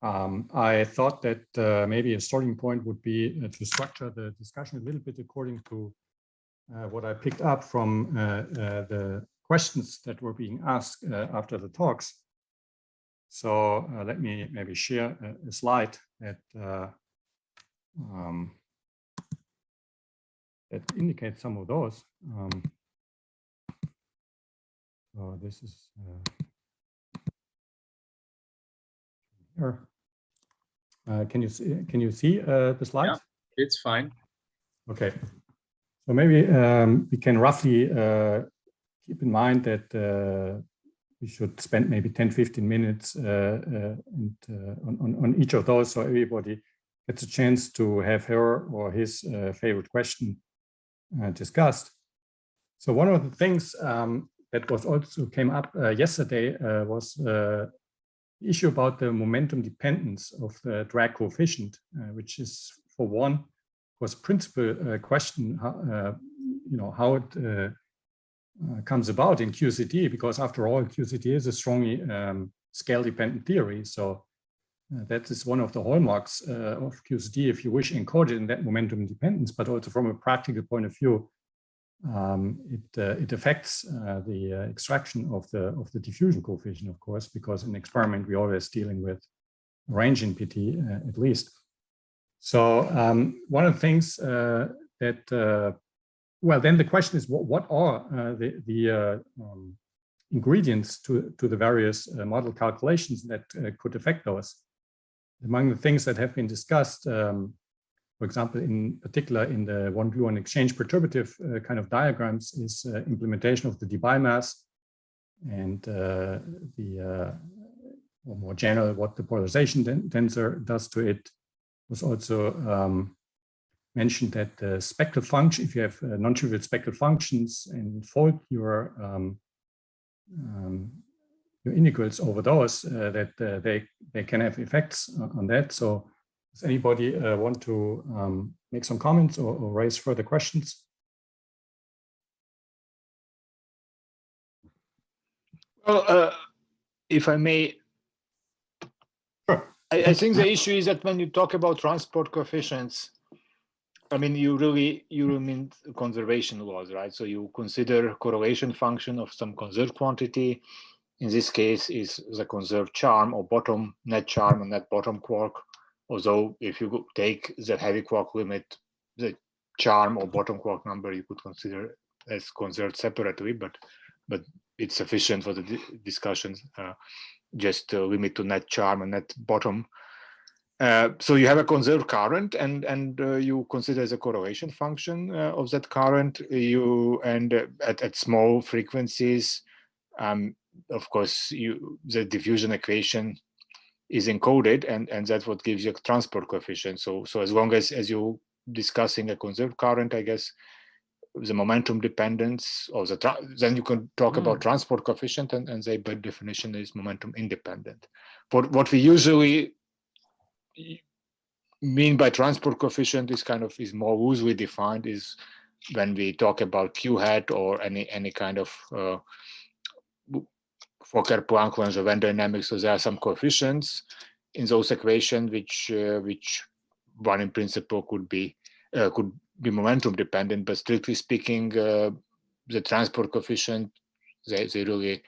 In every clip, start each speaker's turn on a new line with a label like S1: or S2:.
S1: I thought that maybe a starting point would be to structure the discussion a little bit according to what I picked up from the questions that were being asked after the talks. So let me maybe share a slide that that indicates some of those. So this is here. Can you see the slide?
S2: Yeah, it's fine.
S1: Okay. So maybe we can roughly keep in mind that we should spend maybe 10-15 minutes on each of those, so everybody gets a chance to have her or his favorite question discussed. So one of the things that was also came up yesterday was the issue about the momentum dependence of the drag coefficient, which is, for one, was principal question, how it comes about in QCD, because after all, QCD is a strongly scale-dependent theory. So that is one of the hallmarks of QCD, if you wish, encoded in that momentum dependence, but also from a practical point of view, it affects the extraction of the diffusion coefficient, of course, because in experiment we're always dealing with range in PT at least. So one of the things that well, then the question is, what are the ingredients to the various model calculations that could affect those? Among the things that have been discussed, for example, in particular in the one-gluon exchange perturbative kind of diagrams, is implementation of the Debye mass and or more general, what the polarization tensor does to it. Was also mentioned that the spectral function, if you have non-trivial spectral functions and fold your integrals over those, that they can have effects on that. So does anybody want to make some comments or raise further questions?
S2: Well, if I may,
S1: sure.
S2: I think the issue is that when you talk about transport coefficients, I mean, you mean conservation laws, right? So you consider correlation function of some conserved quantity. In this case, is the conserved charm or bottom net charm and net bottom quark. Although if you take the heavy quark limit, the charm or bottom quark number you could consider as conserved separately, but it's sufficient for the discussions. Just limit to net charm and net bottom. So you have a conserved current, and you consider the correlation function of that current. At small frequencies, of course, the diffusion equation is encoded, and that's what gives you a transport coefficient. So as long as you're discussing a conserved current, I guess the momentum dependence, or then you can talk about transport coefficient, and they by definition is momentum independent. But what we usually mean by transport coefficient is more loosely defined, is when we talk about Q hat or any kind of Fokker-Planck or Venn dynamics. So there are some coefficients in those equations which one in principle could be momentum dependent, but strictly speaking, the transport coefficient they really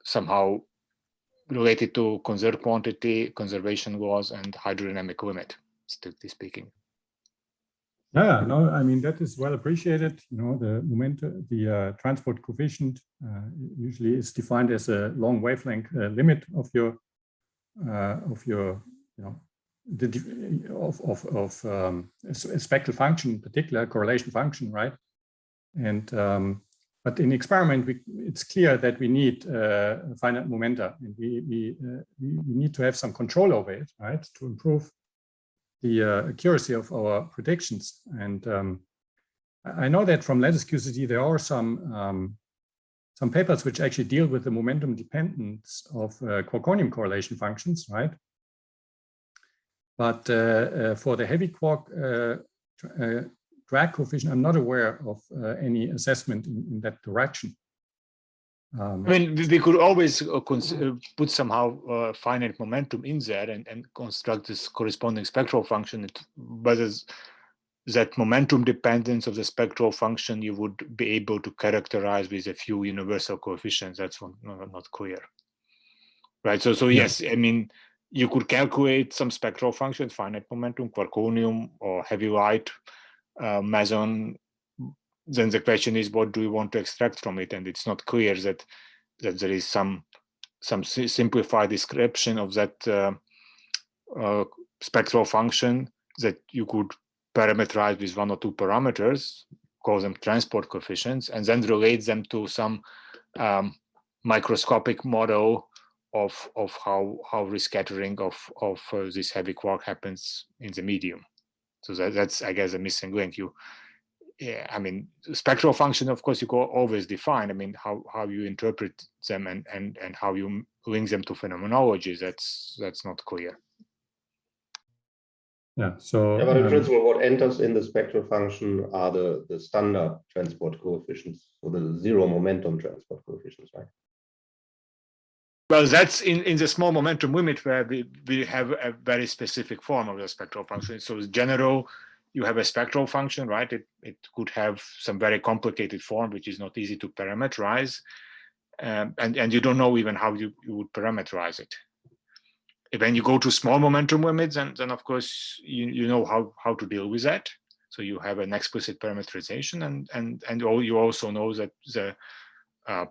S2: somehow related to conserved quantity, conservation laws, and hydrodynamic limit, strictly speaking.
S1: Yeah, no, I mean, that is well appreciated. The momentum, the transport coefficient usually is defined as a long wavelength limit of your a spectral function, in particular correlation function, right? And but in experiment, it's clear that we need finite momenta, and we need to have some control over it, right, to improve the accuracy of our predictions. And I know that from lattice QCD there are some papers which actually deal with the momentum dependence of quarkonium correlation functions, right? But for the heavy quark drag coefficient, I'm not aware of any assessment in that direction.
S2: I mean, we could always put somehow finite momentum in there and construct this corresponding spectral function. But as that momentum dependence of the spectral function you would be able to characterize with a few universal coefficients. That's not clear, right? So yes, I mean, you could calculate some spectral functions, finite momentum, quarkonium, or heavy light, meson. Then the question is, what do we want to extract from it? And it's not clear that there is some simplified description of that spectral function that you could parameterize with one or two parameters, call them transport coefficients, and then relate them to some microscopic model of how rescattering of this heavy quark happens in the medium. So that's, I guess, a missing link. Yeah, I mean, spectral function, of course, you can always define. I mean, how you interpret them and how you link them to phenomenology. That's not clear.
S1: Yeah. So,
S3: but in principle, what enters in the spectral function are the standard transport coefficients, so the zero momentum transport coefficients, right?
S2: Well, that's in the small momentum limit where we have a very specific form of the spectral function. So in general, you have a spectral function, right? It could have some very complicated form, which is not easy to parameterize. And you don't know even how you would parameterize it. When you go to small momentum limits, then of course, you know how to deal with that. So you have an explicit parameterization, and you also know that the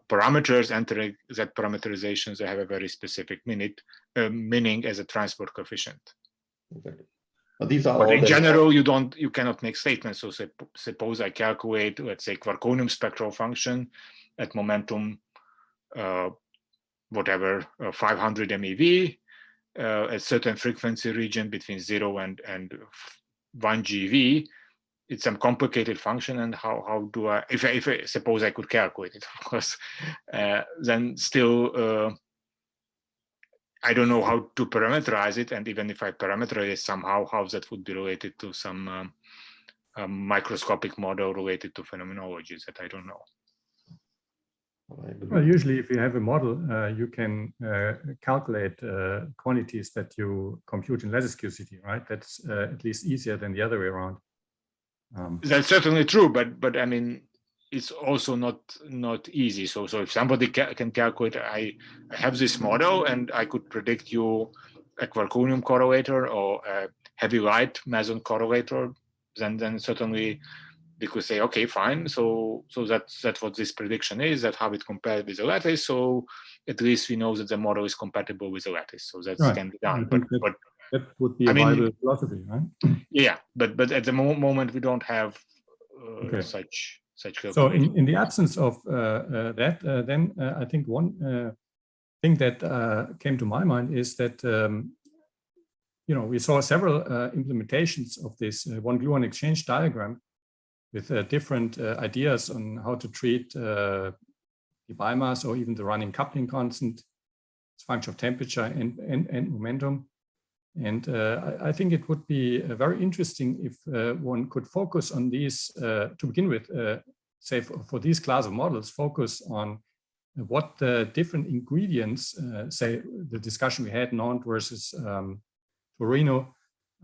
S2: parameters entering that parameterization, they have a very specific meaning as a transport coefficient.
S3: Exactly. But these are
S2: but
S3: all
S2: in general, you cannot make statements. So suppose I calculate, let's say, quarkonium spectral function at momentum, whatever, 500 MeV, a certain frequency region between 0 and 1 GeV. It's some complicated function, and how do I, if I suppose I could calculate it, of course, then still I don't know how to parameterize it, and even if I parameterize it somehow, how that would be related to some microscopic model related to phenomenologies that I don't know.
S1: Well, usually if you have a model, you can calculate quantities that you compute in lattice QCD, right? That's at least easier than the other way around.
S2: That's certainly true, but I mean, it's also not easy. So if somebody can calculate, I have this model and I could predict you a quarkonium correlator or a heavy light meson correlator, then certainly we could say, okay, fine. So that's what this prediction is, that how it compares with the lattice. So at least we know that the model is compatible with the lattice. So that can be done. But
S1: that would be a viable philosophy, right?
S2: Yeah, but at the moment we don't have such.
S1: So in the absence of that, then I think one thing that came to my mind is that we saw several implementations of this one-gluon exchange diagram with different ideas on how to treat the biomass or even the running coupling constant, its function of temperature and momentum. And I think it would be very interesting if one could focus on these, to begin with, say for these class of models, focus on what the different ingredients, say the discussion we had, Nantes versus Torino,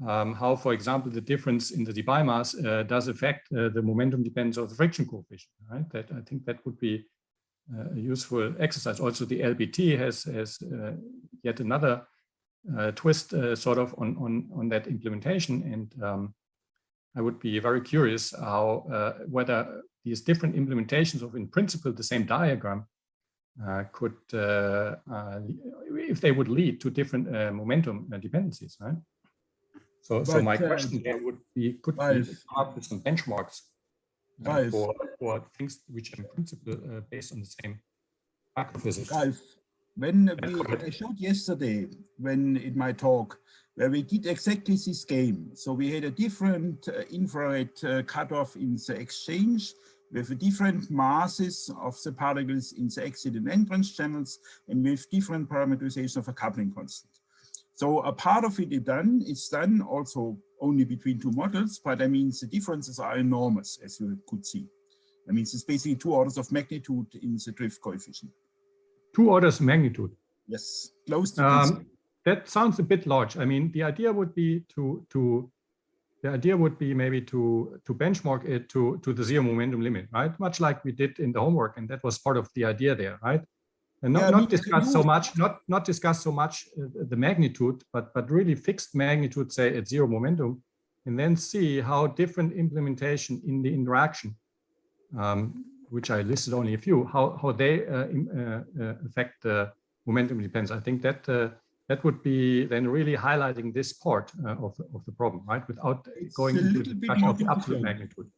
S1: how, for example, the difference in the debye mass does affect the momentum dependence of the friction coefficient, right? That I think that would be a useful exercise. Also, the LBT has yet another twist sort of on that implementation, and I would be very curious how whether these different implementations of, in principle, the same diagram could, if they would lead to different momentum dependencies, right? So my question here would be, could we come up with some benchmarks for things which are in principle based on the same macrophysics?
S4: When I showed yesterday, in my talk, where we did exactly this game. So we had a different infrared cutoff in the exchange with different masses of the particles in the exit and entrance channels, and with different parameterization of a coupling constant. So a part of it is done also only between two models, but I mean, the differences are enormous, as you could see. I mean, it's basically 2 orders of magnitude in the drift coefficient.
S1: 2 orders of magnitude.
S4: Yes, close to
S1: that sounds a bit large. I mean, the idea would be maybe to benchmark it to the zero momentum limit, right? Much like we did in the homework, and that was part of the idea there, right? And not discuss so much the magnitude, but really fixed magnitude, say at zero momentum, and then see how different implementation in the interaction, which I listed only a few, how they affect the momentum dependence. I think that that would be then really highlighting this part of the problem, right? Without going into the discussion of the absolute magnitude.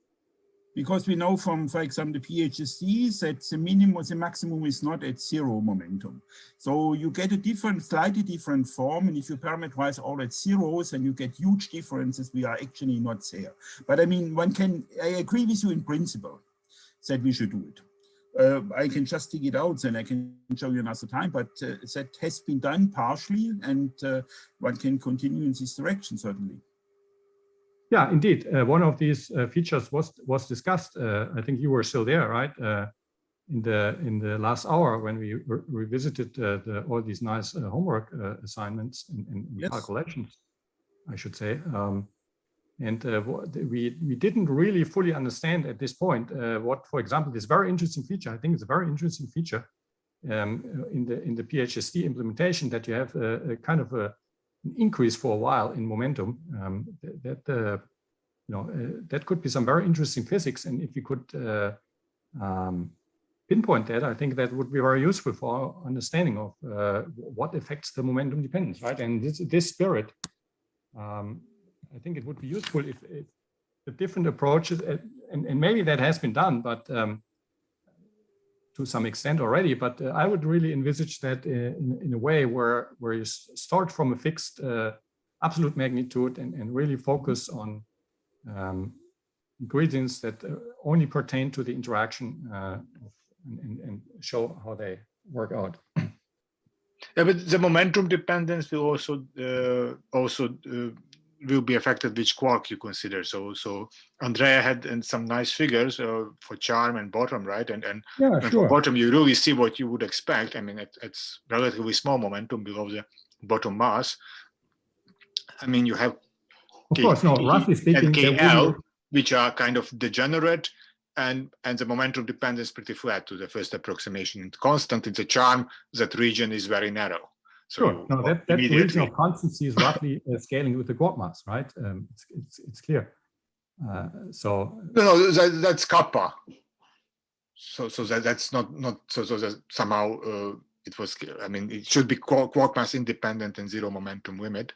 S4: Because we know from, for example, the PHSDs that the minimum, the maximum is not at zero momentum. So you get a slightly different form, and if you parameterize all at zeros, and you get huge differences, we are actually not there. But I mean, I agree with you in principle that we should do it. I can just dig it out, and I can show you another time, but that has been done partially, and one can continue in this direction, certainly.
S1: Yeah, indeed. One of these features was discussed. I think you were still there, right? In the last hour when we revisited all these nice homework assignments and yes, calculations, I should say. We didn't really fully understand at this point what, for example, this very interesting feature. I think it's a very interesting feature in the PHSD implementation, that you have a kind of an increase for a while in momentum. That could be some very interesting physics, and if you could pinpoint that, I think that would be very useful for our understanding of what affects the momentum dependence, right? And this spirit, I think it would be useful if the different approaches, and maybe that has been done, but to some extent already, but I would really envisage that in a way where you start from a fixed absolute magnitude and really focus on ingredients that only pertain to the interaction and show how they work out.
S2: Yeah, but the momentum dependence will also will be affected which quark you consider. So Andrea had some nice figures for charm and bottom, right? And
S1: yeah, sure.
S2: For bottom, you really see what you would expect. I mean, it's relatively small momentum below the bottom mass. I mean, you have
S1: of course, no, roughly speaking,
S2: and KL, which are kind of degenerate, and the momentum dependence pretty flat to the first approximation. And constant in the charm, that region is very narrow. So
S1: sure, no, that region of constancy is roughly scaling with the quark mass, right? It's clear. So
S2: no, that's kappa. So that's not so that somehow it was. I mean, it should be quark mass independent and zero momentum limit.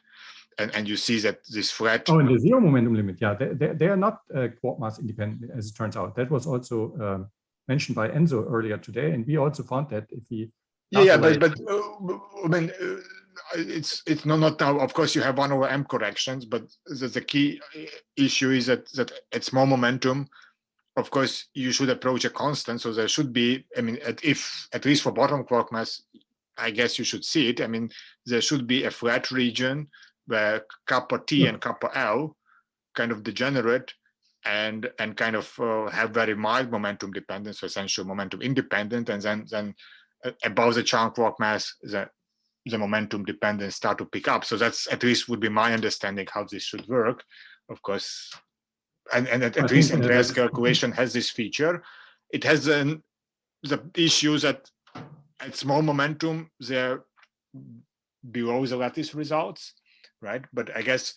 S2: And you see that this flat.
S1: Oh, and the zero momentum limit, yeah, they are not quark mass independent, as it turns out. That was also mentioned by Enzo earlier today, and we also found that if we
S2: but I mean, it's not now. Of course, you have 1/m corrections, but the key issue is that at small momentum, of course, you should approach a constant. So there should be. I mean, at least for bottom quark mass, I guess you should see it. I mean, there should be a flat region where kappa T and kappa L kind of degenerate and kind of have very mild momentum dependence, so essentially momentum independent, and then above the charm quark mass, the momentum dependence start to pick up. So that's at least would be my understanding how this should work, of course. And at least Andrea's calculation has this feature. It has the issue that at small momentum, they're below the lattice results. Right, but I guess,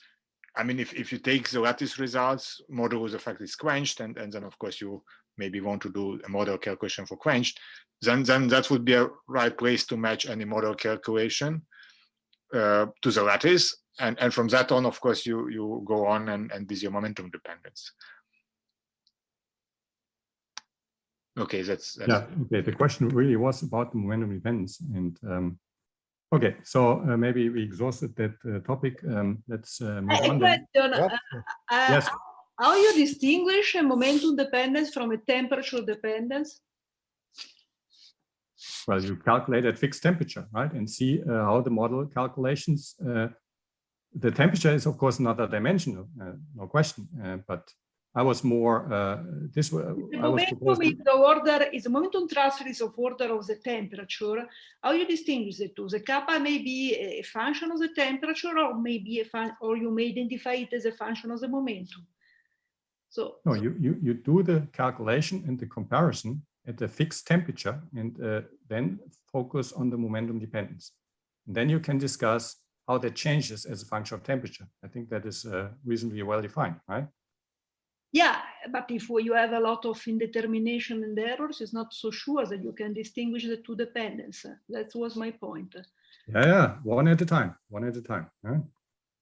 S2: I mean, if you take the lattice results, modulus effect is quenched, and then of course you maybe want to do a model calculation for quenched, then that would be a right place to match any model calculation to the lattice, and from that on, of course, you go on and with your momentum dependence. Okay, that's
S1: yeah. Okay, the question really was about the momentum dependence, and. Okay, so maybe we exhausted that topic. Let's move on.
S5: Question. Yes. How you distinguish a momentum dependence from a temperature dependence?
S1: Well, you calculate at fixed temperature, right, and see how the model calculations. The temperature is, of course, not a dimensional, no question, but I was more this. I was proposing.
S5: The order is the momentum transfer is of order of the temperature. How you distinguish the two? The kappa may be a function of the temperature, or maybe or you may identify it as a function of the momentum. So
S1: no, you do the calculation and the comparison at the fixed temperature, and then focus on the momentum dependence. And then you can discuss how that changes as a function of temperature. I think that is reasonably well defined, right?
S5: Yeah, but if you have a lot of indetermination and errors, it's not so sure that you can distinguish the two dependencies. That was my point.
S1: Yeah, one at a time, one at a time. Huh?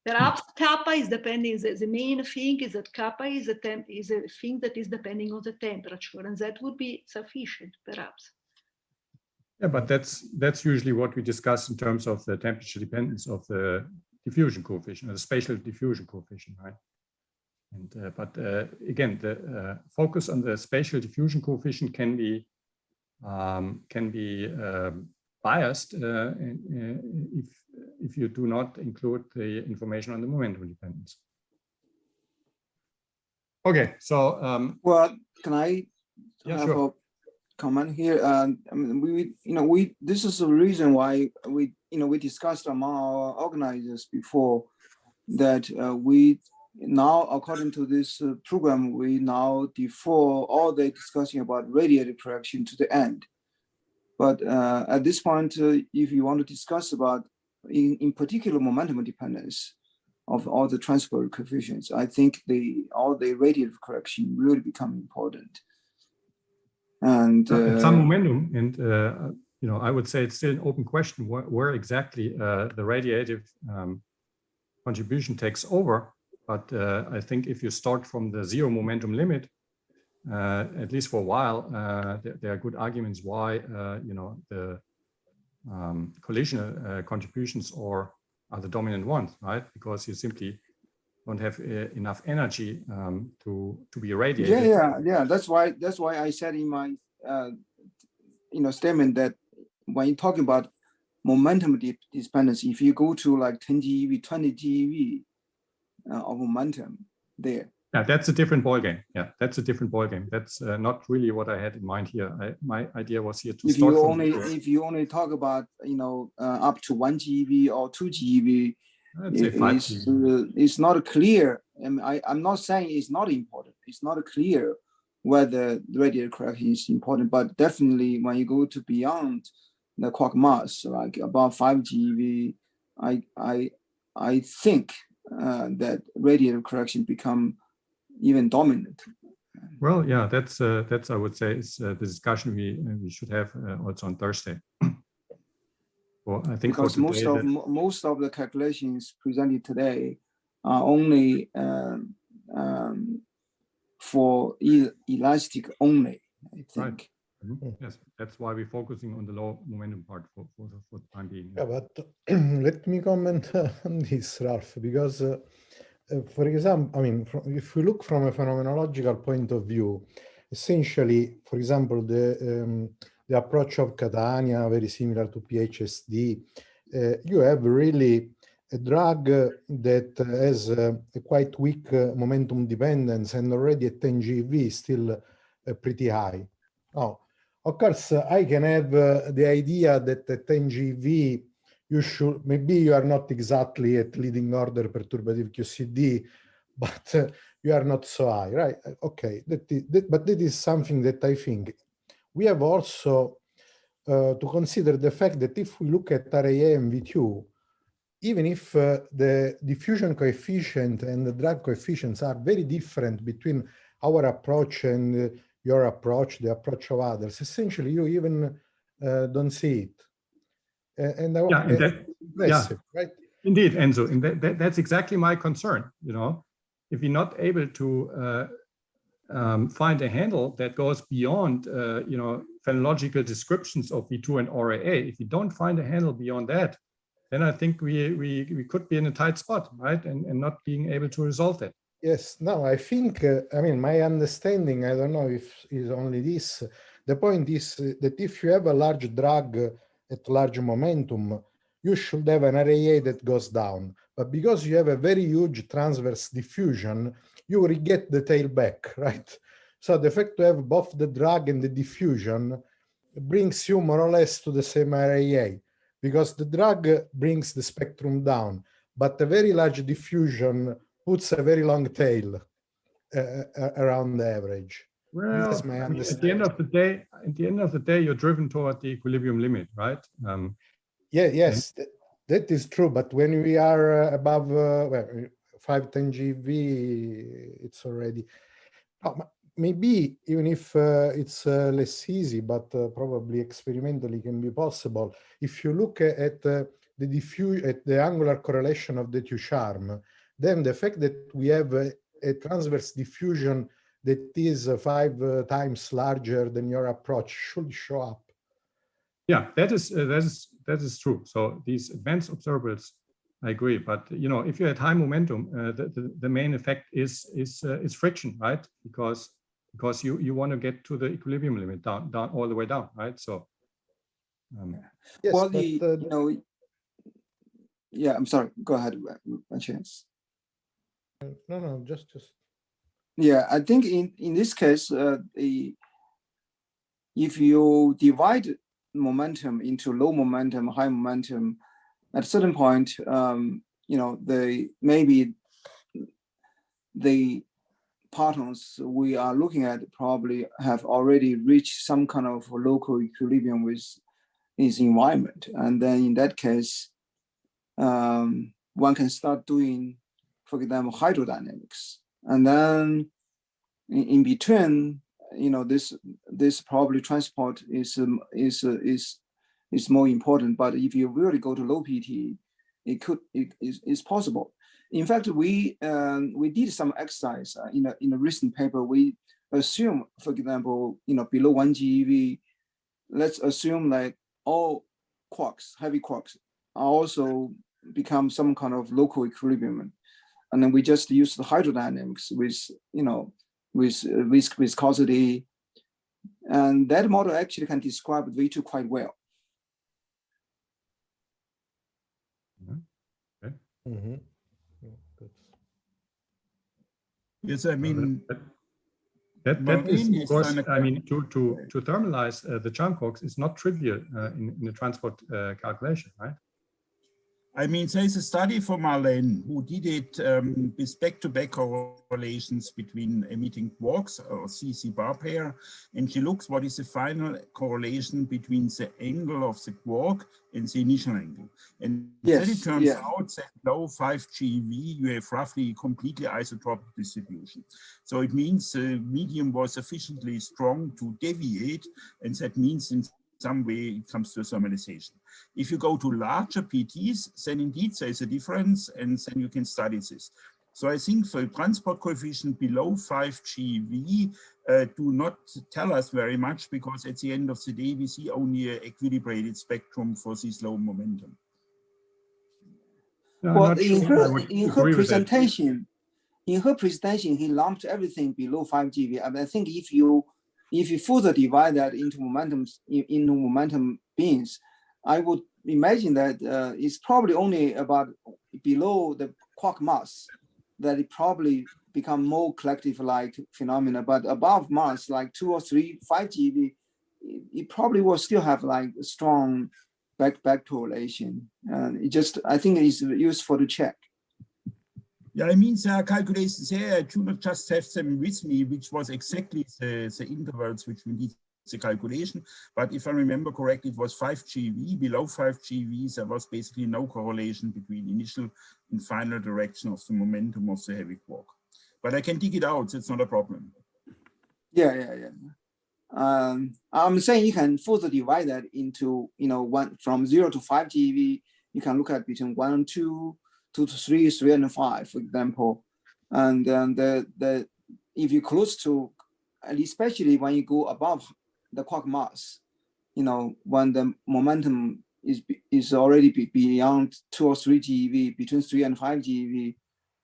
S5: Perhaps kappa is depending. The main thing is that kappa is a thing that is depending on the temperature, and that would be sufficient, perhaps.
S1: Yeah, but that's usually what we discuss in terms of the temperature dependence of the diffusion coefficient, the spatial diffusion coefficient, right? And but again, the focus on the spatial diffusion coefficient can be biased if you do not include the information on the momentum dependence. Okay, so
S6: well, can I
S1: yeah,
S6: have
S1: sure.
S6: a comment here? I mean, this is the reason why we discussed among our organizers before that we now, according to this program, we now defer all the discussion about radiative correction to the end. But at this point, if you want to discuss about, in particular, momentum dependence of all the transport coefficients, I think all the radiative correction really become important. And
S1: some momentum, and I would say it's still an open question where exactly the radiative contribution takes over. But I think if you start from the zero momentum limit, at least for a while, there are good arguments why the collisional contributions are the dominant ones, right? Because you simply don't have enough energy to be irradiated.
S6: Yeah. That's why I said in my statement that when you're talking about momentum dependence, if you go to like 10 GeV, 20 GeV of momentum there.
S1: Yeah, that's a different ballgame. Yeah, that's a different ballgame. That's not really what I had in mind here. My idea was here to start from
S6: if you only talk about up to 1 GeV or 2 GeV, it's not clear. I mean, I'm not saying it's not important. It's not clear whether the radiative correction is important, but definitely when you go to beyond the quark mass, like about 5 GeV, I think that radiative correction become even dominant.
S1: Well, yeah, that's I would say is the discussion we should have also on Thursday. Well, I think
S6: because most of the calculations presented today are only for elastic only, I think.
S1: Right. Mm-hmm. Yes, that's why we're focusing on the low momentum part for the time being.
S7: Yeah, but let me comment on this, Ralph, because for example, I mean, if we look from a phenomenological point of view, essentially, for example, the approach of Catania, very similar to PHSD, you have really a drug that has a quite weak momentum dependence and already at 10 GeV still pretty high. Now, of course, I can have the idea that at 10 GeV, maybe you are not exactly at leading order perturbative QCD, but you are not so high, right? Okay, but that is something that I think we have also to consider the fact that if we look at RAA and V2, even if the diffusion coefficient and the drag coefficients are very different between our approach and your approach, the approach of others, essentially you even don't see it. Impressive, right?
S1: Indeed, Enzo, and that's exactly my concern. If you're not able to find a handle that goes beyond, phenological descriptions of V2 and RAA, if you don't find a handle beyond that, then I think we could be in a tight spot, right? And not being able to resolve that.
S7: Yes, no, I think, I mean, my understanding, I don't know if it's only this, the point is that if you have a large drag at large momentum, you should have an RAA that goes down. But because you have a very huge transverse diffusion, you will get the tail back, right? So the fact to have both the drag and the diffusion brings you more or less to the same area, because the drag brings the spectrum down, but a very large diffusion puts a very long tail around the average.
S1: Well,
S7: This is my
S1: I mean,
S7: understanding.
S1: at the end of the day, you're driven toward the equilibrium limit, right?
S7: Yes, that is true. But when we are above 510 GeV, it's already maybe even if it's less easy, but probably experimentally can be possible. If you look at the angular correlation of the two charm, then the fact that we have a transverse diffusion that is 5 times larger than your approach should show up.
S1: Yeah, that is true. So these advanced observables, I agree. But you know, if you're at high momentum, the main effect is friction, right? Because you want to get to the equilibrium limit down all the way down, right? So
S7: yes,
S6: well,
S7: but,
S6: you know, yeah, I'm sorry. Go ahead, my chance.
S7: No, just.
S6: Yeah, I think in this case, if you divide momentum into low momentum, high momentum, at a certain point, you know, maybe the partons we are looking at probably have already reached some kind of local equilibrium with its environment, and then in that case, one can start doing, for example, hydrodynamics, and then in between, you know, this probably transport is more important. But if you really go to low PT, it's possible. In fact, we did some exercise in a recent paper. We assume, for example, you know, below 1 GeV, let's assume like all quarks, heavy quarks, are also become some kind of local equilibrium, and then we just use the hydrodynamics with, you know, with viscosity, and that model actually can describe V2 quite well.
S1: Okay.
S7: Mm-hmm.
S4: Yes, I mean,
S1: that is, of course, I mean, to thermalize the charm quarks is not trivial in the transport calculation, right?
S4: I mean, there's a study from Marlene who did it with back-to-back correlations between emitting quarks or CC bar pair, and she looks what is the final correlation between the angle of the quark and the initial angle. And then it turns out that below 5 GeV, you have roughly completely isotropic distribution. So it means the medium was sufficiently strong to deviate, and that means in some way it comes to thermalization. If you go to larger PTs, then indeed there's a difference, and then you can study this. So I think for transport coefficient below 5 GeV do not tell us very much, because at the end of the day, we see only an equilibrated spectrum for this low momentum.
S6: Well, in her presentation, he lumped everything below 5 GeV. I mean, I think if you further divide that into momentum beams, I would imagine that it's probably only about below the quark mass that it probably become more collective-like phenomena. But above mass, like 2 or 3, 5 GeV, it probably will still have like a strong back correlation. And it just, I think it's useful to check.
S4: Yeah, I mean, there are calculations here. I do not just have them with me, which was exactly the intervals which we need the calculation. But if I remember correctly, it was 5 GeV. Below 5 GeV, there was basically no correlation between initial and final direction of the momentum of the heavy quark. But I can dig it out. It's not a problem.
S6: Yeah. I'm saying you can further divide that into, you know, from 0 to 5 GeV. You can look at between 1 and 2, 2 to 3, 3 and 5, for example. And then if you close to, especially when you go above the quark mass, you know, when the momentum is already beyond 2 or 3 GeV, between 3 and 5 GeV,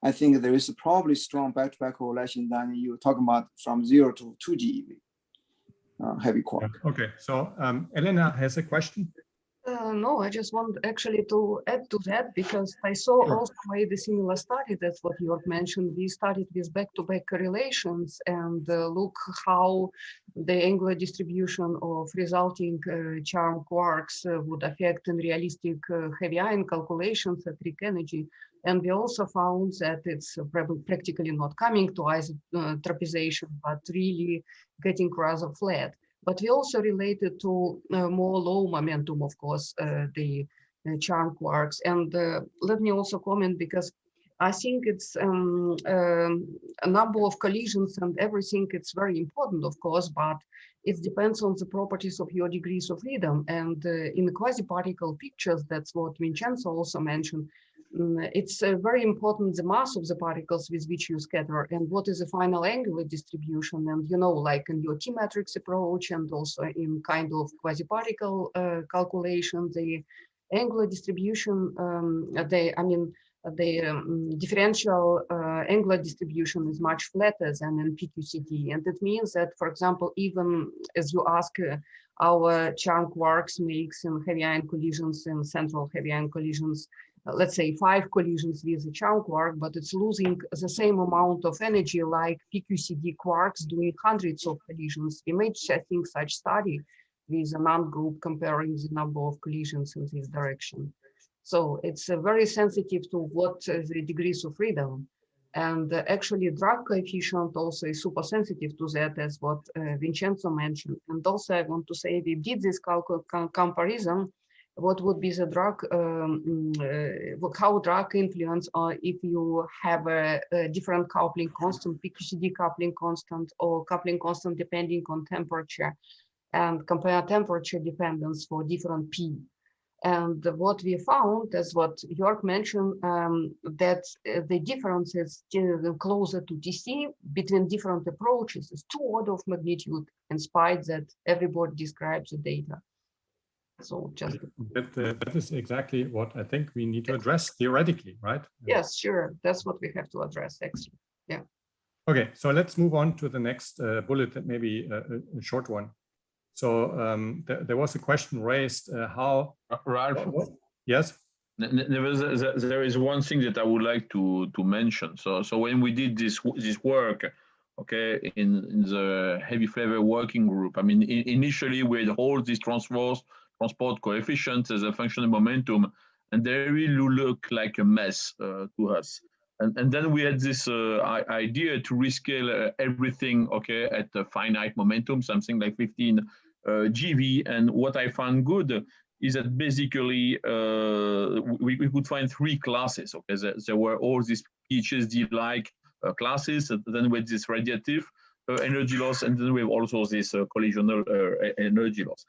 S6: I think there is probably strong back-to-back correlation than you're talking about from 0 to 2 GeV, heavy quark.
S1: Okay, so Elena has a question.
S8: No, I just want actually to add to that because I saw
S1: Sure.
S8: also made a similar study. That's what Jörg mentioned. We studied with back-to-back correlations and look how the angular distribution of resulting charm quarks would affect in realistic heavy ion calculations at Rick energy. And we also found that it's practically not coming to isotropization, but really getting rather flat. But we also related to more low momentum, of course, the charm quarks. And let me also comment, because I think it's a number of collisions and everything. It's very important, of course, but it depends on the properties of your degrees of freedom. And in the quasi-particle pictures, that's what Vincenzo also mentioned. It's very important, the mass of the particles with which you scatter and what is the final angular distribution. And, you know, like in your T-matrix approach and also in kind of quasi-particle calculation, the angular distribution, the differential angular distribution is much flatter than in PQCD. And it means that, for example, even as you ask, our charm quarks makes in heavy ion collisions, in central heavy ion collisions, let's say 5 collisions with a charm quark, but it's losing the same amount of energy like PQCD quarks doing hundreds of collisions. We made, I think, such study with a NAND group comparing the number of collisions in this direction. So it's very sensitive to what the degrees of freedom. And actually drag coefficient also is super sensitive to that, as what Vincenzo mentioned. And also I want to say we did this comparison. What would be the drug, how drug influence, or if you have a different coupling constant, PQCD coupling constant, or coupling constant depending on temperature, and compare temperature dependence for different P. And what we found, as what Jörg mentioned, that the difference is closer to TC between different approaches is 2 orders of magnitude, in spite that everybody describes the data. So just
S1: that is exactly what I think we need to address theoretically, right?
S8: Yes, sure. That's what we have to address actually. Yeah.
S1: Okay, so let's move on to the next bullet, maybe a short one. So there was a question raised, how...
S9: Ralph?
S1: Yes?
S9: There is one thing that I would like to mention. So when we did this work, okay, in the heavy flavor working group, I mean, initially we had all these transport coefficients as a function of momentum, and they really look like a mess to us. And then we had this idea to rescale everything, okay, at a finite momentum, something like 15 GeV. And what I found good is that basically we could find 3 classes. Okay, there were all these PHSD-like classes, and then with this radiative energy loss, and then we have also this collisional energy loss.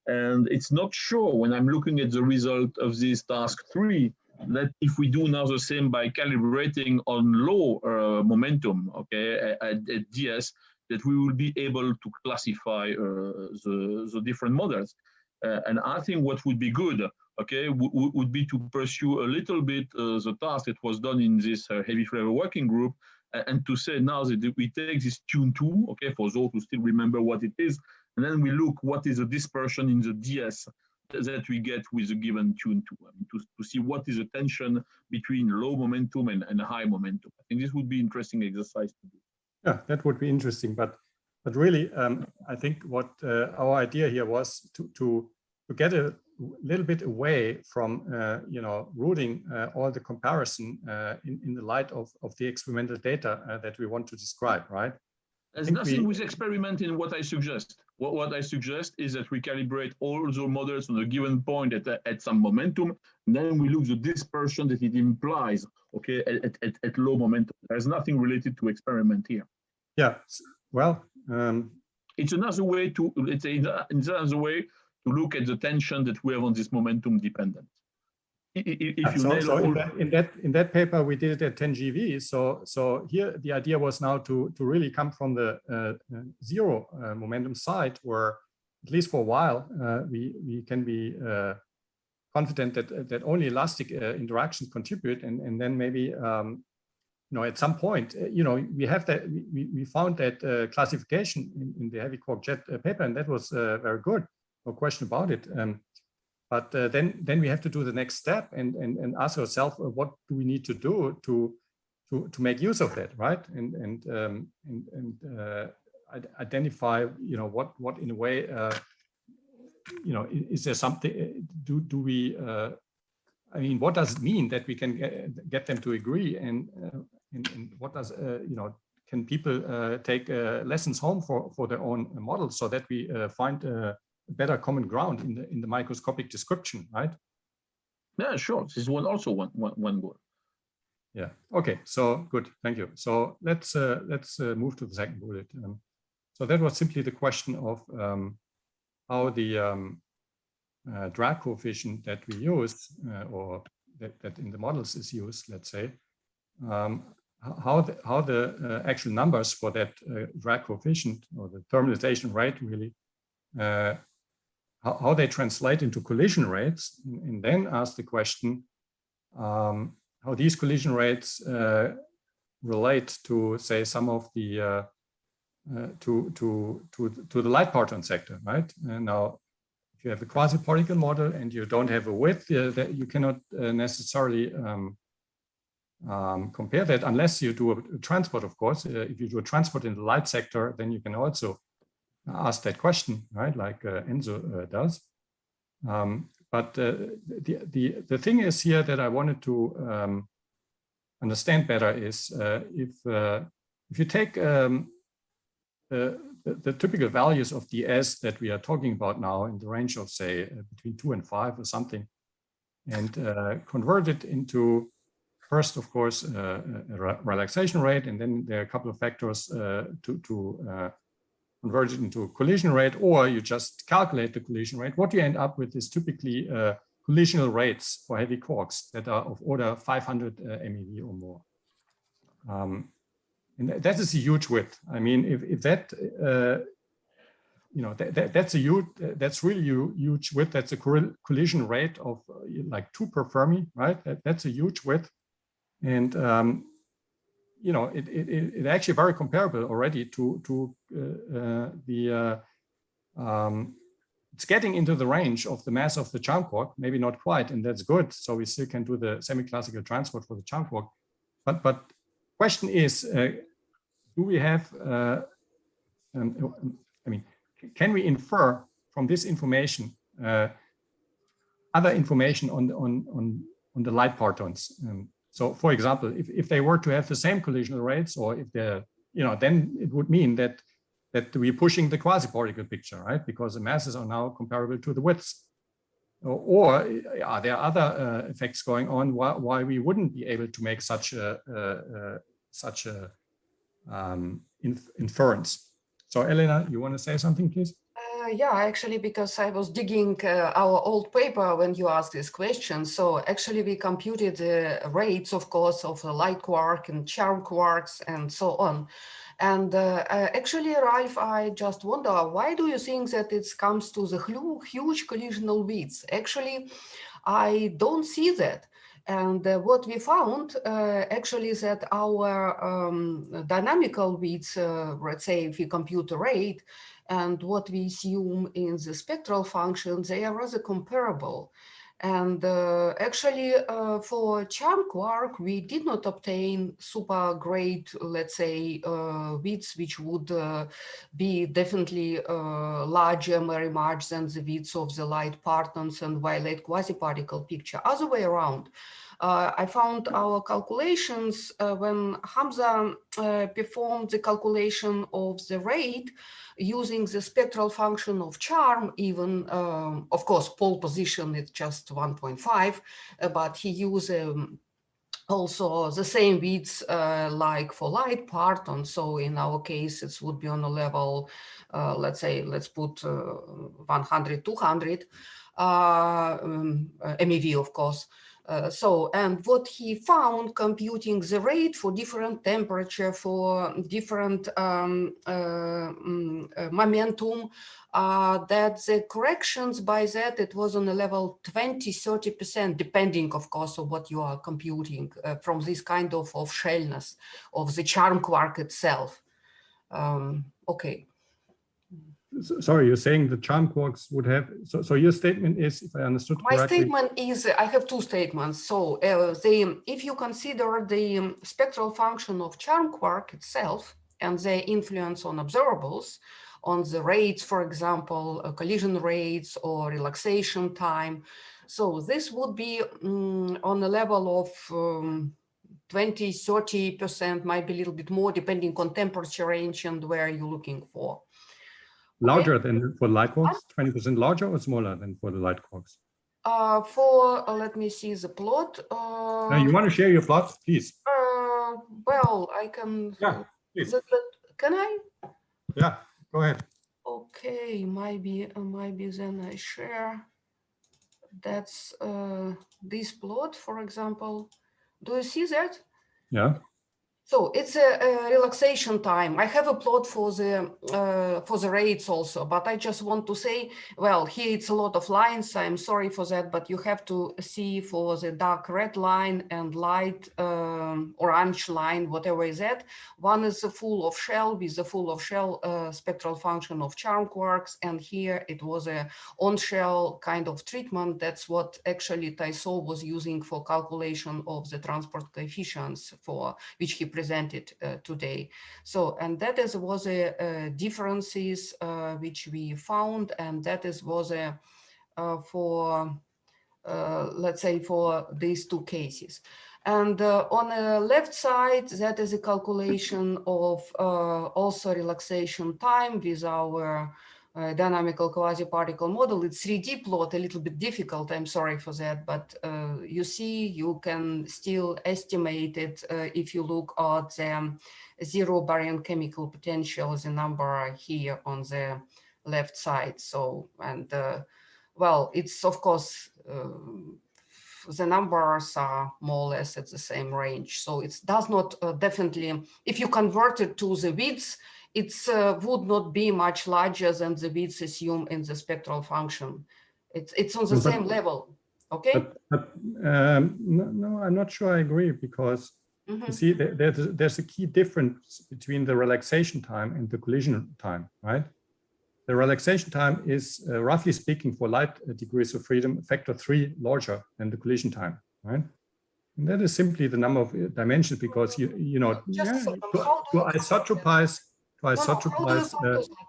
S9: And it's not sure when I'm looking at the result of this task 3 that if we do now the same by calibrating on low momentum, okay, at DS, that we will be able to classify the different models. And I think what would be good, okay, would be to pursue a little bit the task that was done in this heavy flavor working group, and to say now that we take this tune 2, okay, for those who still remember what it is, and then we look what is the dispersion in the DS that we get with a given tune 2, I mean, to see what is the tension between low momentum and high momentum. I think this would be interesting exercise to do.
S1: Yeah, that would be interesting, but really, I think what our idea here was to get a little bit away from you know, rooting all the comparison in the light of the experimental data that we want to describe, right?
S9: There's nothing with experiment in what I suggest. What I suggest is that we calibrate all the models on a given point at some momentum, and then we look at the dispersion that it implies, okay, at low momentum. There's nothing related to experiment here.
S1: Yeah, well,
S9: it's another way to, let's say, another way to look at the tension that we have on this momentum dependent. If you
S1: in that paper we did it at 10 GeV. So here the idea was now to really come from the 0 momentum side, where at least for a while we can be confident that only elastic interactions contribute, and then maybe you know, at some point you know, we have that we found that classification in the heavy quark jet paper, and that was very good, no question about it. But then we have to do the next step and ask ourselves, what do we need to do to make use of that, right? And identify, what in a way, is there something? Do we? I mean, what does it mean that we can get them to agree? And what does can people take lessons home for their own models so that we find a better common ground in the microscopic description, right?
S9: Yeah, sure. This is also one goal.
S1: Yeah. Okay. So good. Thank you. So let's move to the second bullet. So that was simply the question of how the drag coefficient that we use, or that in the models is used, let's say, how the actual numbers for that drag coefficient or the thermalization rate really, how they translate into collision rates, and then ask the question how these collision rates relate to, say, some of the to the light parton sector, right? And now, if you have a quasi-particle model and you don't have a width, that you cannot necessarily compare that unless you do a transport, of course. If you do a transport in the light sector, then you can also ask that question, right? Like Enzo does. But the thing is here that I wanted to understand better is if you take the typical values of ds that we are talking about now in the range of, say, between 2 and 5 or something, and convert it into, first, of course, a relaxation rate, and then there are a couple of factors to convert it into a collision rate, or you just calculate the collision rate. What you end up with is typically collisional rates for heavy quarks that are of order 500 MeV or more. And that is a huge width. I mean, if that, that's really huge width. That's a collision rate of like 2 per Fermi, right? That's a huge width. And it actually very comparable already to it's getting into the range of the mass of the charm quark, maybe not quite, and that's good. So we still can do the semi-classical transport for the charm quark. But question is, do we have? I mean, can we infer from this information other information on the light partons? So, for example, if they were to have the same collisional rates, or if they're, then it would mean that we're pushing the quasi-particle picture, right? Because the masses are now comparable to the widths. Or are there other effects going on why we wouldn't be able to make such a inference? So, Elena, you want to say something, please?
S8: Yeah, actually, because I was digging our old paper when you asked this question. So actually, we computed the rates, of course, of the light quark and charm quarks and so on. And actually, Ralph, I just wonder, why do you think that it comes to the huge collisional widths? Actually, I don't see that. And what we found actually is that our dynamical widths, let's say if we compute the rate, and what we assume in the spectral functions, they are rather comparable. And actually, for charm quark, we did not obtain super great, let's say, widths, which would be definitely larger very much than the widths of the light partons and violet quasi-particle picture. Other way around. I found our calculations when Hamza performed the calculation of the rate using the spectral function of charm, even, of course, pole position is just 1.5, but he used also the same widths like for light parton. So in our case, it would be on a level, let's say, let's put 100, 200 MeV, of course. And what he found computing the rate for different temperature, for different momentum, that the corrections by that, it was on a level 20–30%, depending, of course, on what you are computing from this kind of shellness of the charm quark itself. Okay.
S1: sorry, you're saying the charm quarks would have, so your statement is, if I understood
S8: My
S1: correctly.
S8: statement is, I have two statements. So if you consider the spectral function of charm quark itself and their influence on observables, on the rates, for example, collision rates or relaxation time. So this would be on the level of 20, 30%, might be a little bit more, depending on temperature range and where you're looking for.
S1: Larger than for light quarks, 20% larger or smaller than for the light quarks?
S8: Let me see the plot.
S1: Now you want to share your plots, please?
S8: Well, I can.
S1: Yeah, please.
S8: Can I?
S1: Yeah, go ahead.
S8: Okay, maybe then I share. That's this plot, for example. Do you see that?
S1: Yeah.
S8: So it's a relaxation time. I have a plot for the rates also, but I just want to say, well, here it's a lot of lines. I'm sorry for that, but you have to see for the dark red line and light orange line, whatever is that. One is full of shell with the full of shell spectral function of charm quarks, and here it was a on-shell kind of treatment. That's what actually Taisov was using for calculation of the transport coefficients for which he presented today. So, and that was a differences which we found, and that was a for let's say for these two cases. And on the left side, that is a calculation of also relaxation time with our dynamical quasi-particle model. It's 3D plot, a little bit difficult, I'm sorry for that, but you see, you can still estimate it if you look at the zero baryon chemical potential, the number here on the left side. So, and well, it's of course, the numbers are more or less at the same range. So it does not definitely, if you convert it to the widths, it would not be much larger than the widths assumed in the spectral function. It's on the same level, okay?
S1: But no, I'm not sure I agree, because you see, there's a key difference between the relaxation time and the collision time, right? The relaxation time is, roughly speaking, for light degrees of freedom, factor 3 larger than the collision time, right? And that is simply the number of dimensions, because you know, to isotropize.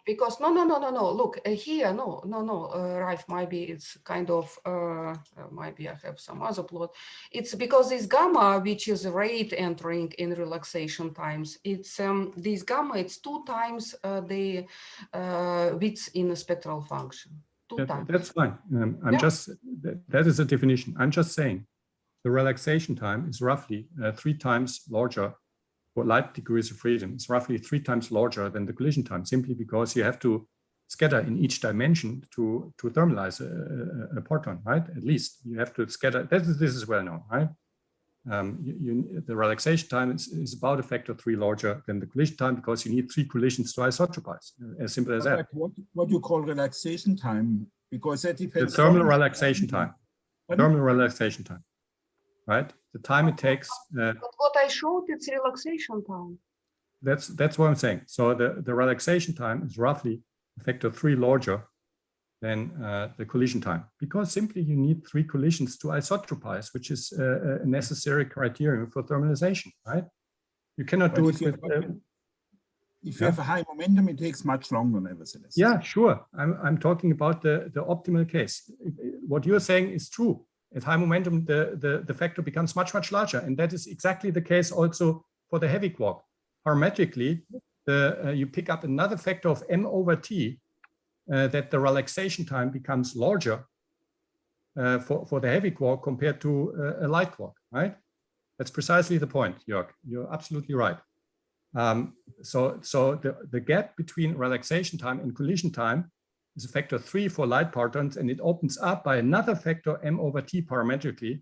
S8: Because no, look here, Ralph, maybe it's kind of maybe I have some other plot. It's because this gamma, which is rate entering in relaxation times, it's this gamma, it's 2 times the width in the spectral function. 2 times.
S1: That's fine. Just that is a definition. I'm just saying the relaxation time is roughly 3 times larger. For light degrees of freedom, it's roughly 3 times larger than the collision time, simply because you have to scatter in each dimension to thermalize a parton, right? At least you have to scatter. This is well known, right? The relaxation time is about a factor 3 larger than the collision time, because you need 3 collisions to isotropize. As simple as that.
S4: What you call relaxation time, because that depends.
S1: The thermal relaxation time. Thermal relaxation time. Right, the time it takes.
S8: But what I showed, it's relaxation time.
S1: That's what I'm saying. So the relaxation time is roughly a factor 3 larger than the collision time, because simply you need 3 collisions to isotropize, which is a necessary criterion for thermalization. Right, you cannot do it with.
S4: If you have a high momentum, it takes much longer, nevertheless.
S1: Yeah, sure. I'm talking about the optimal case. What you're saying is true. At high momentum, the factor becomes much larger, and that is exactly the case also for the heavy quark. Parametrically, you pick up another factor of m over t, that the relaxation time becomes larger for the heavy quark compared to a light quark, right? That's precisely the point, Jörg. You're absolutely right. So the gap between relaxation time and collision time is a factor 3 for light partons, and it opens up by another factor m over t parametrically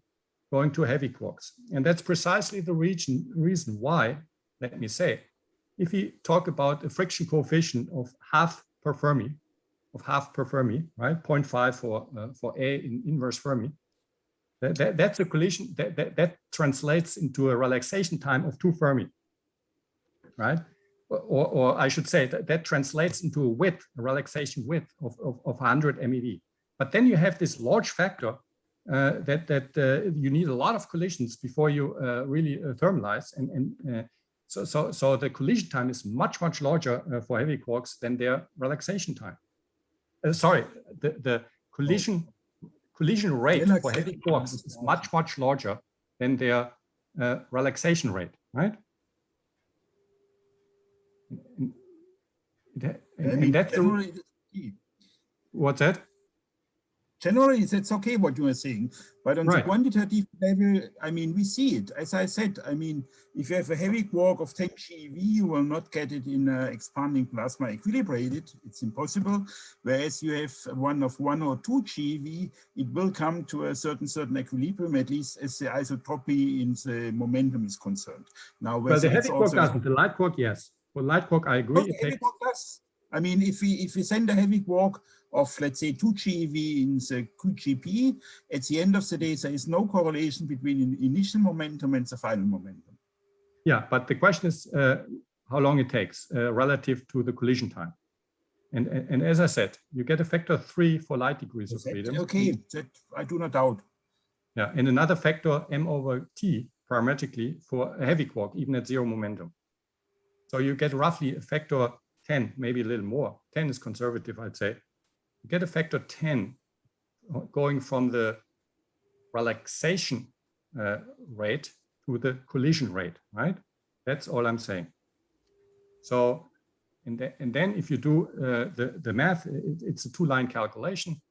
S1: going to heavy quarks. And that's precisely the reason why, let me say, if we talk about a friction coefficient of half per Fermi, right, 0.5 for A in inverse Fermi, that's a collision that translates into a relaxation time of 2 Fermi, right? or I should say that translates into a width, a relaxation width of 100 MeV. But then you have this large factor that you need a lot of collisions before you really thermalize, so the collision time is much larger for heavy quarks than their relaxation time. Sorry, the collision rate for heavy quarks is much larger than their relaxation rate, right? And that's what's that?
S4: Generally, that's okay what you are saying, but on the quantitative level, I mean, we see it. As I said, I mean, if you have a heavy quark of 10 GeV, you will not get it in expanding plasma equilibrated. It's impossible. Whereas you have one of 1 or 2 GeV, it will come to a certain equilibrium, at least as the isotropy in the momentum is concerned. Now,
S1: well, the heavy quark doesn't. The light quark, yes. For light quark, I agree.
S4: The heavy quark does. I mean, if we send a heavy quark of, let's say, 2 GeV in the QGP, at the end of the day, there is no correlation between the initial momentum and the final momentum.
S1: Yeah, but the question is how long it takes relative to the collision time. And as I said, you get a factor 3 for light degrees of freedom.
S4: Okay, that I do not doubt.
S1: Yeah, and another factor m/t parametrically for a heavy quark, even at 0 momentum. So you get roughly a factor 10, maybe a little more. 10 is conservative, I'd say. You get a factor 10 going from the relaxation rate to the collision rate, right? That's all I'm saying. So, and then if you do the math, it's a 2-line calculation.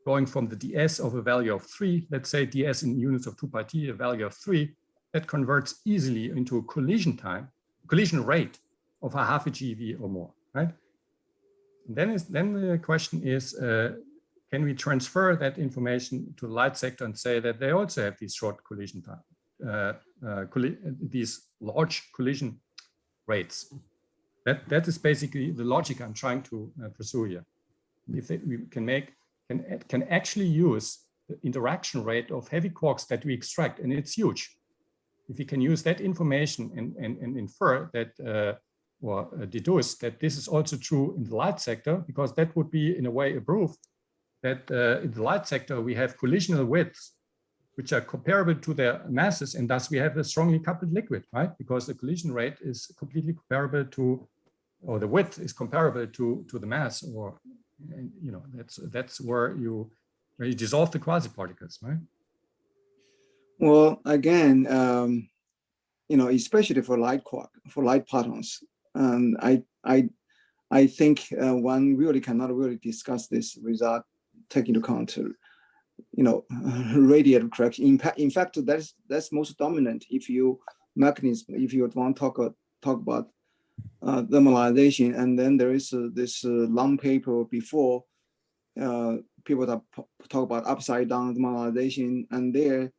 S1: Going from the ds of a value of 3, let's say ds in units of 2 pi t, a value of 3, that converts easily into a collision rate of a half a GeV or more, right? And then the question is, can we transfer that information to the light sector and say that they also have these short collision time, these large collision rates? That is basically the logic I'm trying to pursue here. If we can actually use the interaction rate of heavy quarks that we extract, and it's huge. If we can use that information and infer that or deduce that this is also true in the light sector, because that would be in a way a proof that in the light sector we have collisional widths which are comparable to their masses, and thus we have a strongly coupled liquid, right? Because the collision rate is completely comparable to, or the width is comparable to the mass, or you know, that's where you dissolve the quasi-particles, right?
S6: Well, again, you know, especially for light quark, for light partons, I think one really cannot really discuss this without taking into account, you know, radiative correction. In fact, that's most dominant if you mechanism. If you want to talk about thermalization, and then there is this long paper before people that talk about upside down thermalization, and there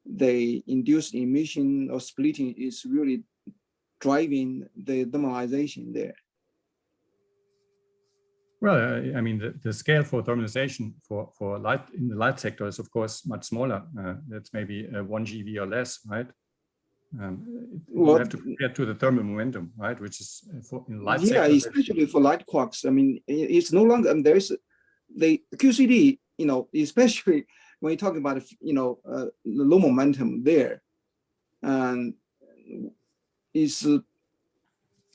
S6: the induced emission or splitting is really driving the thermalization there.
S1: Well, I mean, the scale for thermalization for light in the light sector is of course much smaller. That's maybe 1 GeV or less, right? You have to compare to the thermal momentum, right? Which is in light sector.
S6: Yeah, especially for light quarks. I mean, it's no longer. There is the QCD. You know, especially when you're talking about, you know, the low momentum there, and is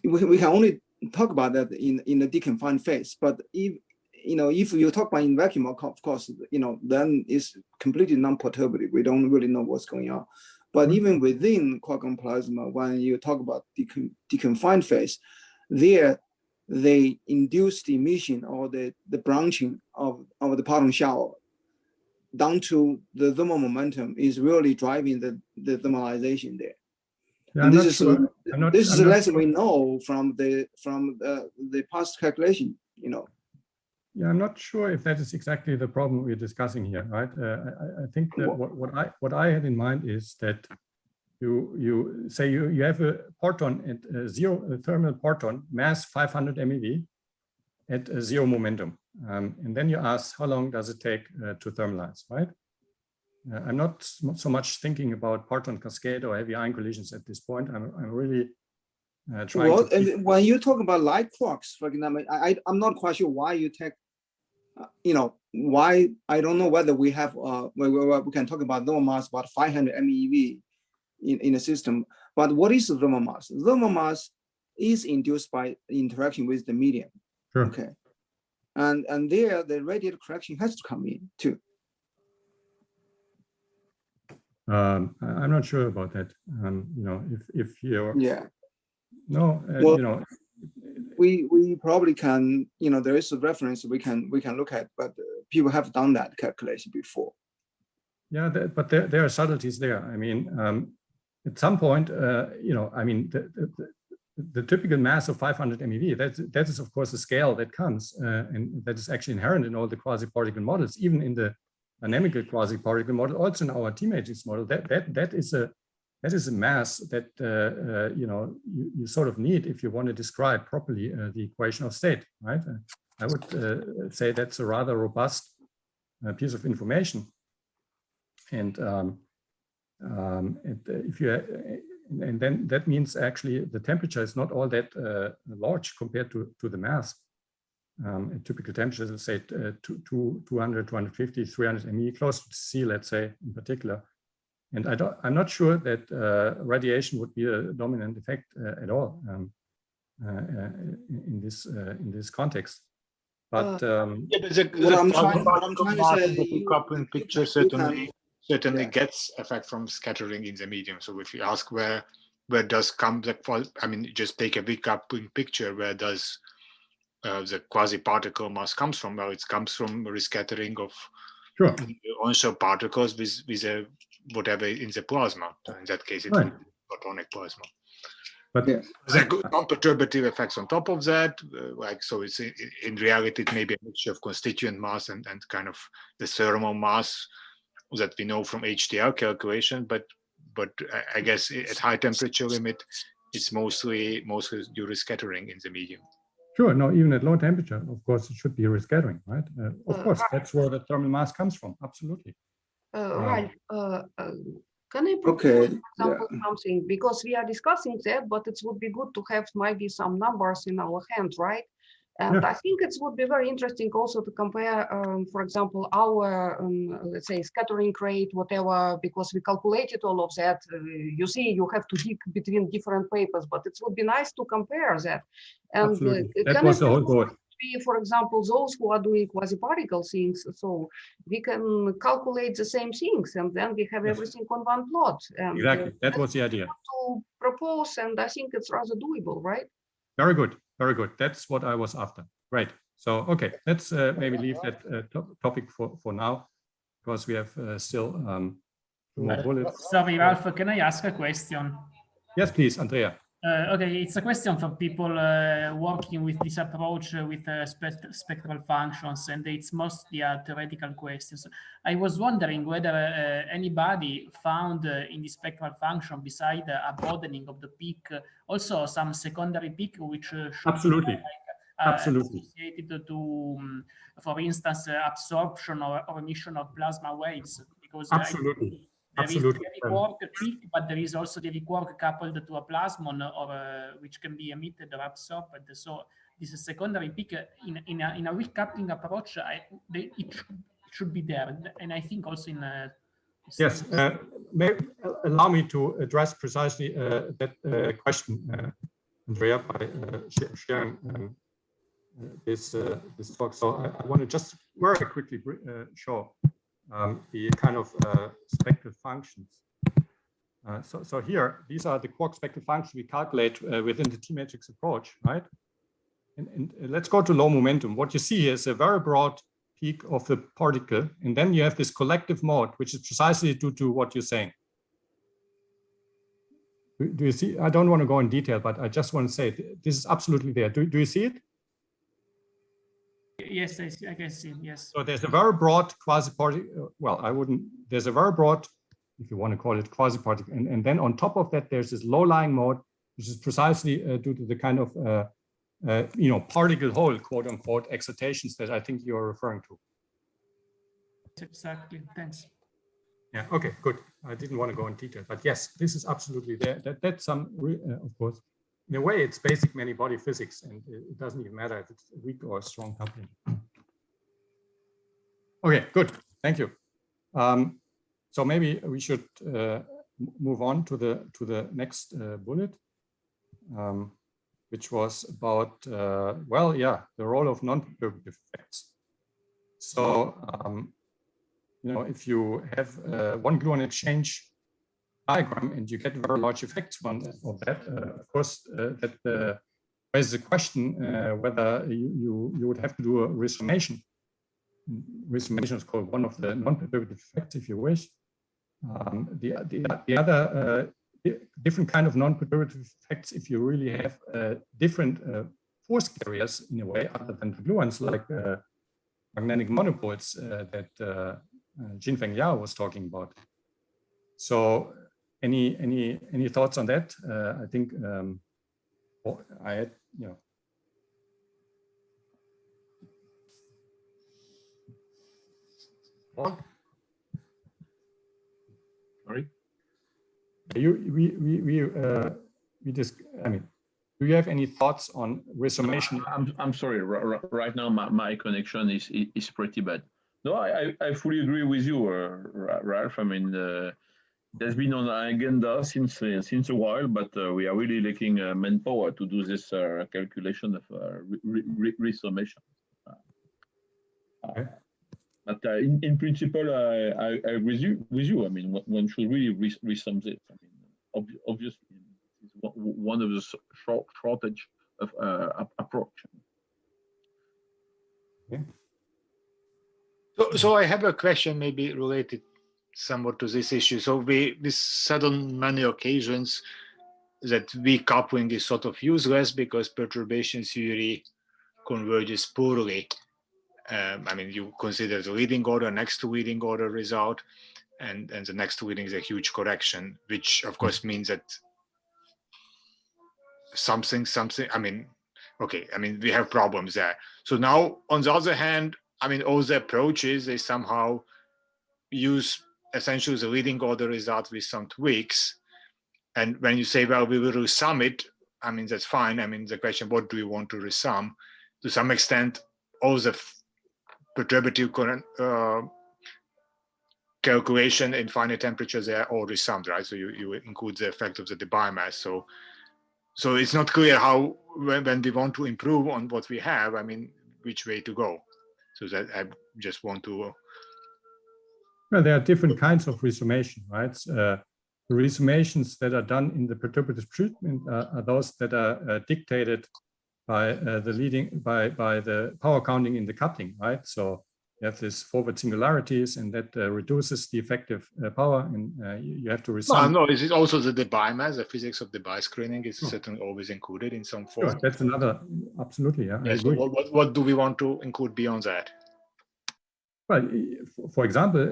S6: we can only talk about that in the deconfined phase. But if you know, if you talk about in vacuum, of course, you know, then it's completely non-perturbable. We don't really know what's going on. But even within quark-gluon plasma, when you talk about deconfined phase, there the induced emission or the branching of the parton shower down to the thermal momentum is really driving the thermalization there.
S1: Yeah,
S6: and this is a lesson we know from the past calculation, you know.
S1: Yeah, I'm not sure if that is exactly the problem we're discussing here, right? I think that what I had in mind is that you say you have a parton at a thermal parton, mass 500 MeV at a 0 momentum, and then you ask how long does it take to thermalize, right? I'm not so much thinking about parton cascade or heavy ion collisions at this point. I'm really trying
S6: well,
S1: to keep...
S6: and when you talk about light quarks, for example, I'm not quite sure why you take, why, I don't know whether we have, we can talk about thermal mass about 500 MeV in a system, but what is thermal mass? Thermal mass is induced by interaction with the medium.
S1: Sure.
S6: Okay. And there, the radiative correction has to come in too.
S1: I'm not sure about that. If you're...
S6: Yeah.
S1: No,
S6: well, we probably can, there is a reference we can look at, but people have done that calculation before.
S1: Yeah, but there are subtleties there. I mean, at some point, I mean, the typical mass of 500 MeV, that is of course a scale that comes, and that is actually inherent in all the quasi-particle models, even in the dynamical quasi-particle model, also in our T-matrix model. That is a mass that you sort of need if you want to describe properly the equation of state, right? I would say that's a rather robust piece of information, and if you and then that means actually the temperature is not all that large compared to the mass. A typical temperature is, let's say, 200, 250, 300 MeV, close to C, let's say, in particular. And I'm not sure that radiation would be a dominant effect at all in this context. But
S2: what I'm trying to say, the decoupling picture certainly gets effect from scattering in the medium. So if you ask where does come the, I mean, just take a decoupling picture, where does the quasi-particle mass comes from? Well, it comes from rescattering of onshore particles with a whatever in the plasma. In that case, it would be photonic plasma.
S1: But
S2: there are non-perturbative effects on top of that. So it's in reality, it may be a mixture of constituent mass and kind of the thermal mass that we know from HDR calculation. But I guess at high temperature limit, it's mostly due to scattering in the medium.
S1: Sure, no, even at low temperature, of course, it should be rescattering, right? Of course, that's where the thermal mass comes from, absolutely.
S8: Right. Can I propose, for example, something? Because we are discussing that, but it would be good to have maybe some numbers in our hand, right? And I think it would be very interesting also to compare, for example, our, let's say, scattering rate, whatever, because we calculated all of that. You see, you have to dig between different papers, but it would be nice to compare that. And
S1: that was the whole goal.
S8: For example, those who are doing quasi-particle things, so we can calculate the same things, and then we have everything on one plot. And,
S1: exactly, that was the idea.
S8: To propose, and I think it's rather doable, right?
S1: Very good, very good. That's what I was after. Great. So, okay, let's maybe leave that topic for now, because we have still more bullets.
S10: Sorry, Ralph, can I ask a question?
S1: Yes, please, Andrea.
S10: Okay, it's a question for people working with this approach with spectral functions, and it's mostly a theoretical question. So I was wondering whether anybody found in the spectral function, beside a broadening of the peak, also some secondary peak which should
S1: absolutely.
S10: be associated to, for instance, absorption or emission of plasma waves. Because
S1: absolutely.
S10: There is the rework peak, but there is also the rework coupled to a plasmon, or which can be emitted or absorbed. So this is secondary peak in a weak coupling approach. It should be there, and I think also in.
S1: Yes, allow me to address precisely that question, Andrea, by sharing this talk. So I want to just very quickly show the kind of spectral functions. So here, these are the quark spectral functions we calculate within the T-matrix approach, right? And let's go to low momentum. What you see is a very broad peak of the particle, and then you have this collective mode, which is precisely due to what you're saying. Do you see? I don't want to go in detail, but I just want to say this is absolutely there. Do you see it?
S10: Yes, I can see, yes.
S1: So there's a very broad quasi-particle, well, there's a very broad, if you want to call it quasi-particle, and then on top of that, there's this low-lying mode, which is precisely due to the kind of, particle hole, quote unquote, excitations that I think you're referring to.
S10: Exactly, thanks.
S1: Yeah, okay, good. I didn't want to go in detail, but yes, this is absolutely there. That's some, of course, in a way, it's basic many-body physics, and it doesn't even matter if it's weak or strong coupling. Okay, good. Thank you. So maybe we should move on to the next bullet, which was about well, yeah, the role of non-perturbative effects. So you know, if you have one gluon exchange diagram and you get very large effects of that, of course, that raises the question whether you would have to do a resummation. Resummation is called one of the non-perturbative effects, if you wish. The other different kind of non-perturbative effects, if you really have different force carriers in a way, other than the gluons, like magnetic monopoles that Jinfeng Yao was talking about. So, any thoughts on that? I think I had, you know. What?
S9: Sorry.
S1: We just. I mean, do you have any thoughts on resummation?
S9: I'm sorry. Right now, my connection is pretty bad. No, I fully agree with you, Ralph. I mean, there's been on the agenda since a while, but we are really lacking manpower to do this calculation of resummation.
S1: Okay.
S9: But in principle, I agree with you. I mean, one should really resum this. I mean, obviously, it's one of the shortage of approach.
S1: Okay.
S2: So I have a question maybe related somewhat to this issue. So we said on many occasions that weak coupling is sort of useless because perturbation theory converges poorly. I mean, you consider the leading order, next to leading order result, and the next to leading is a huge correction, which of course means that something, I mean, okay, I mean, we have problems there. So now, on the other hand, I mean, all the approaches, they somehow use essentially the leading order result with some tweaks. And when you say, well, we will resum it, I mean, that's fine. I mean, the question, what do we want to resum? To some extent, all the perturbative current calculation in finite temperatures, they are all resummed, right? So you include the effect of the biomass. So it's not clear how, when we want to improve on what we have, I mean, which way to go. So that I just want to.
S1: Well, there are different kinds of resummation, right? The resummations that are done in the perturbative treatment are those that are dictated by the power counting in the coupling, right? So you have this forward singularities, and that reduces the effective power, and you have to resum.
S2: No, is it also the biomass? The physics of Debye screening is certainly always included in some form.
S1: Sure, that's another, absolutely, yeah.
S2: Yes, I agree. So what do we want to include beyond that?
S1: Well, for example,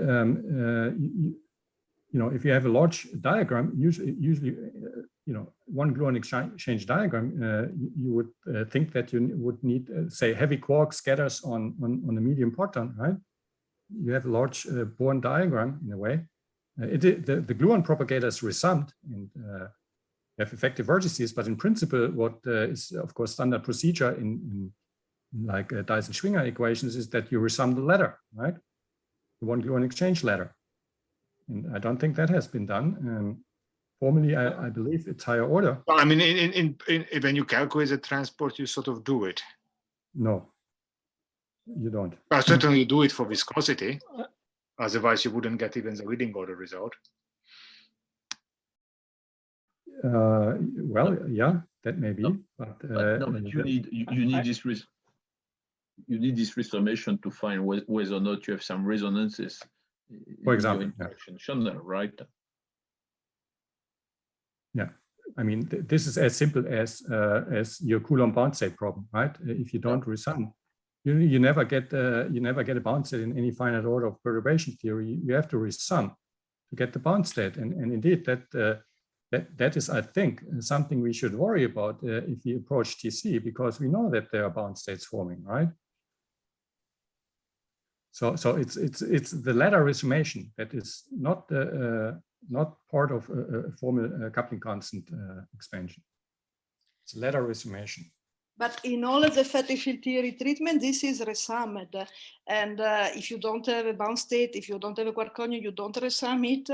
S1: you know, if you have a large diagram, usually, you know, one gluon exchange diagram, you would think that you would need, say, heavy quark scatters on a medium parton, right? You have a large Born diagram in a way. The gluon propagator is resummed and have effective vertices, but in principle, what is of course standard procedure in like Dyson-Schwinger equations is that you resum the ladder, right? The one gluon exchange ladder. And I don't think that has been done. Formally, I believe it's higher order.
S2: I mean, when you calculate the transport, you sort of do it.
S1: No, you don't.
S2: Well, certainly you do it for viscosity. Otherwise, you wouldn't get even the leading order result.
S1: Well, yeah, that may be. But
S9: you need this resummation to find whether or not you have some resonances.
S1: For example,
S9: interaction, right?
S1: Yeah, I mean, this is as simple as your Coulomb bound state problem, right? If you don't resum, you never get a bound state in any finite order of perturbation theory. You have to resum to get the bound state, and indeed that is, I think, something we should worry about if we approach TC, because we know that there are bound states forming, right? So it's the ladder resummation that is not part of a formal coupling constant expansion. It's a ladder resummation.
S5: But in all of the fatty field theory treatment, this is resummed. And if you don't have a bound state, if you don't have a quark-gluon, you don't resum it.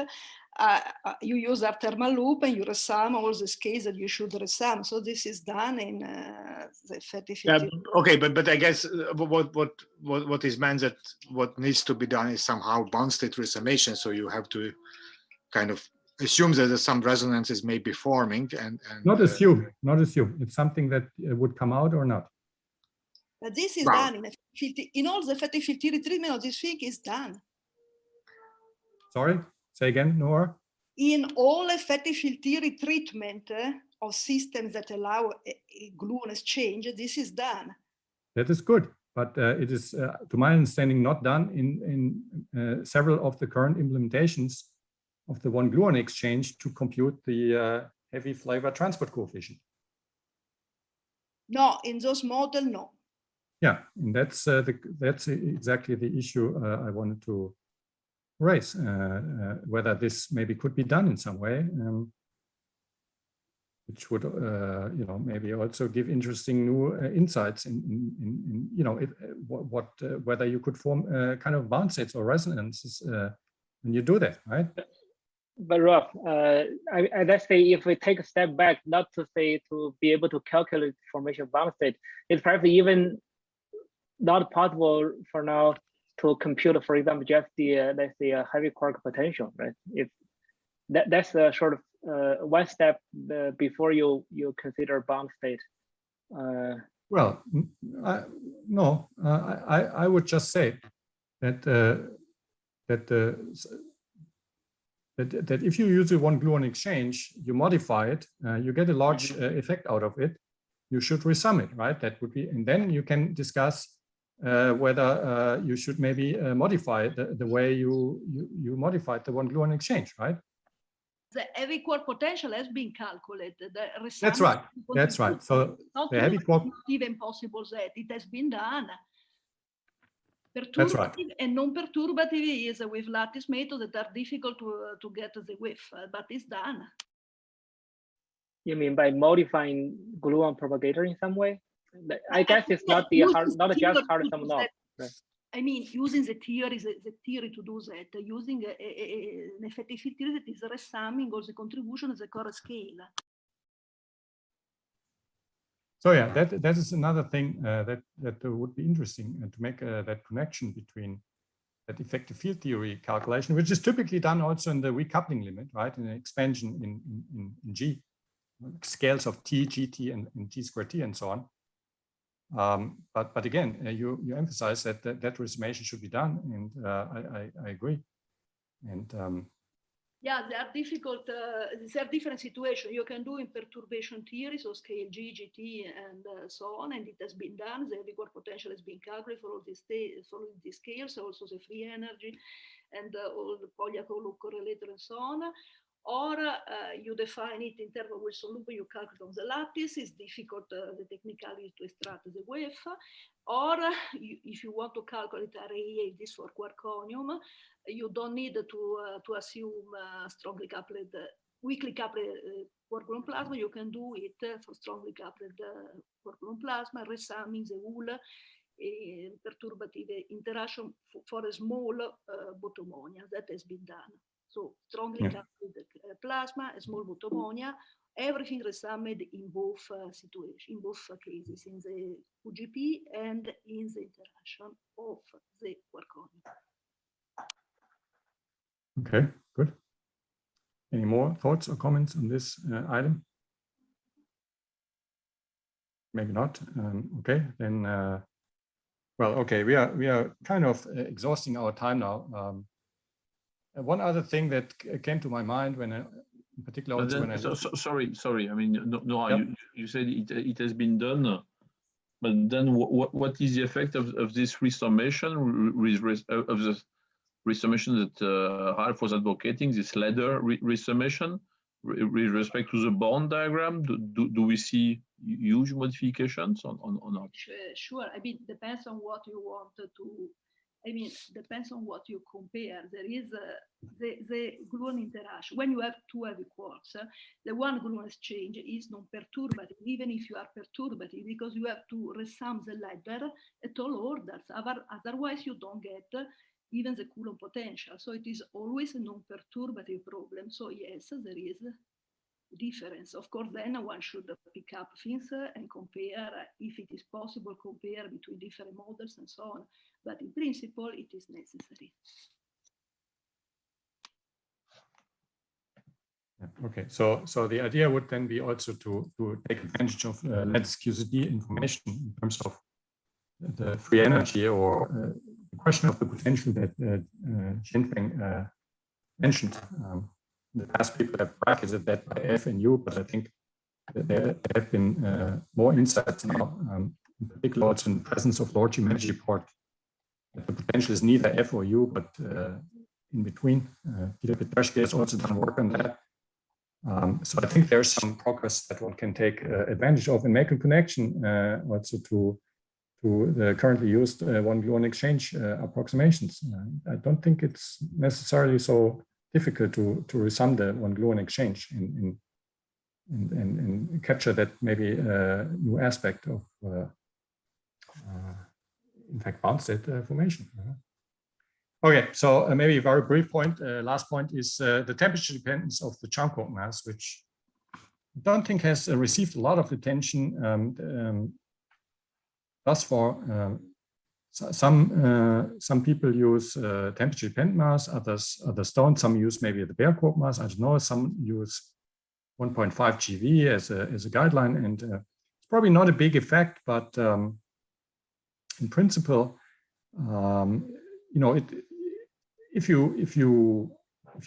S5: You use a thermal loop and you resum all the scales that you should resum. So this is done in the fatty field theory.
S2: Okay, but I guess what is meant that what needs to be done is somehow bound state resummation. So you have to kind of assume that some resonances may be forming and
S1: not assume. It's something that would come out or not.
S5: But this is done in all the fatty field theory treatment of this thing is done.
S1: Sorry, say again, Noor.
S5: In all fatty field theory treatment of systems that allow a gluon exchange, this is done.
S1: That is good, but it is, to my understanding, not done in several of the current implementations of the one gluon exchange to compute the heavy flavor transport coefficient.
S5: No, in those models, no.
S1: Yeah, and that's exactly the issue I wanted to raise, whether this maybe could be done in some way, which would maybe also give interesting new insights in whether you could form kind of bound states or resonances when you do that, right?
S11: But Rolf, let's say if we take a step back, not to say to be able to calculate formation of bound state, it's perhaps even not possible for now to compute, for example, just the let's say a heavy quark potential, right? If that's a sort of one step before you consider bound state.
S1: Well, no, I would just say that that if you use a one gluon exchange, you modify it, you get a large effect out of it, you should resum it, right? That would be, and then you can discuss whether you should maybe modify the way you modified the one gluon exchange, right?
S5: The heavy quark potential has been calculated.
S1: That's right. That's right. So the heavy quark,
S5: not even possible that it has been done. Perturbative
S1: that's right.
S5: and non-perturbative is with lattice method that are difficult to get the width, but it's done.
S11: You mean by modifying gluon propagator in some way? I guess it's not the hard, not just hard sum knob. Right.
S5: I mean, using the theory to do that, using an effective field theory that is resumming all the contribution of the core scale.
S1: So yeah, that is another thing that would be interesting to make that connection between that effective field theory calculation, which is typically done also in the recoupling limit, right? In an expansion in G, scales of T, GT, and G squared T, and so on. But again, you emphasize that resumation should be done, and I agree. And
S5: yeah, they are difficult. These are different situations. You can do in perturbation theory, so scale G, GT, and so on, and it has been done. The heavy quark potential has been calculated for all these scales, also the free energy, and all the Polyakov correlator, and so on. Or you define it in terms of Wilson loop, you calculate on the lattice. It's difficult, the technicality to extract the width. Or if you want to calculate array, this for quarkonium, you don't need to assume strongly coupled, weakly coupled quark-gluon plasma. You can do it for strongly coupled quark-gluon plasma, resumming the whole perturbative interaction for a small botomonia. That has been done. So strongly coupled plasma, a small botomonia, everything resummed in both situations, in both cases, in the QGP and in the interaction of the quarkonium.
S1: Okay, good. Any more thoughts or comments on this item? Maybe not. Okay, then. Well, okay, we are kind of exhausting our time now. One other thing that came to my mind when, in particular, also when
S9: sorry. I mean, no, yeah. You said it has been done, but then what is the effect of this resummation of the resummation that Ralph was advocating, this ladder resummation, with respect to the bond diagram? Do we see huge modifications on that?
S5: Sure. I mean, depends on what you want to I mean, depends on what you compare. There is the gluon interaction. When you have two heavy quarks, the one gluon exchange is non-perturbative, even if you are perturbative, because you have to resum the ladder at all orders. Otherwise, you don't get even the Coulomb potential. So it is always a non-perturbative problem. So yes, there is difference. Of course, then one should pick up things and compare, if it is possible, compare between different models and so on. But in principle, it is necessary.
S1: Okay, so the idea would then be also to take advantage of Let's QCD information in terms of the free energy or the question of the potential that Xinfeng mentioned. In the past, people have bracketed that by F and U, but I think that there have been more insights now, in particular also in the presence of large energy port. The potential is neither F or U, but in between. Peter Petrashki has also done work on that. So I think there's some progress that one can take advantage of and make a connection also to the currently used one gluon exchange approximations. I don't think it's necessarily so difficult to resum the one gluon exchange and capture that maybe new aspect of in fact bound state formation. Okay, so maybe a very brief point. Last point is the temperature dependence of the charm quark mass, which I don't think has received a lot of attention thus far. Some people use temperature dependent mass, others don't. Some use maybe the bare quark mass. I don't know. Some use 1.5 GeV as a guideline, and it's probably not a big effect, but in principle, you know, if you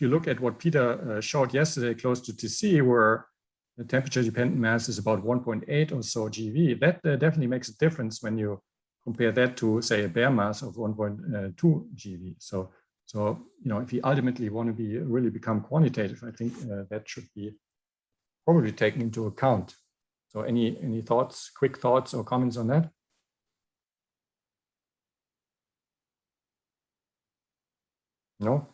S1: look at what Peter showed yesterday close to TC, where the temperature dependent mass is about 1.8 or so GeV, that definitely makes a difference when you compare that to, say, a bare mass of 1.2 GeV. So you know, if you ultimately want to really become quantitative, I think that should be probably taken into account. So any thoughts, quick thoughts or comments on that? No?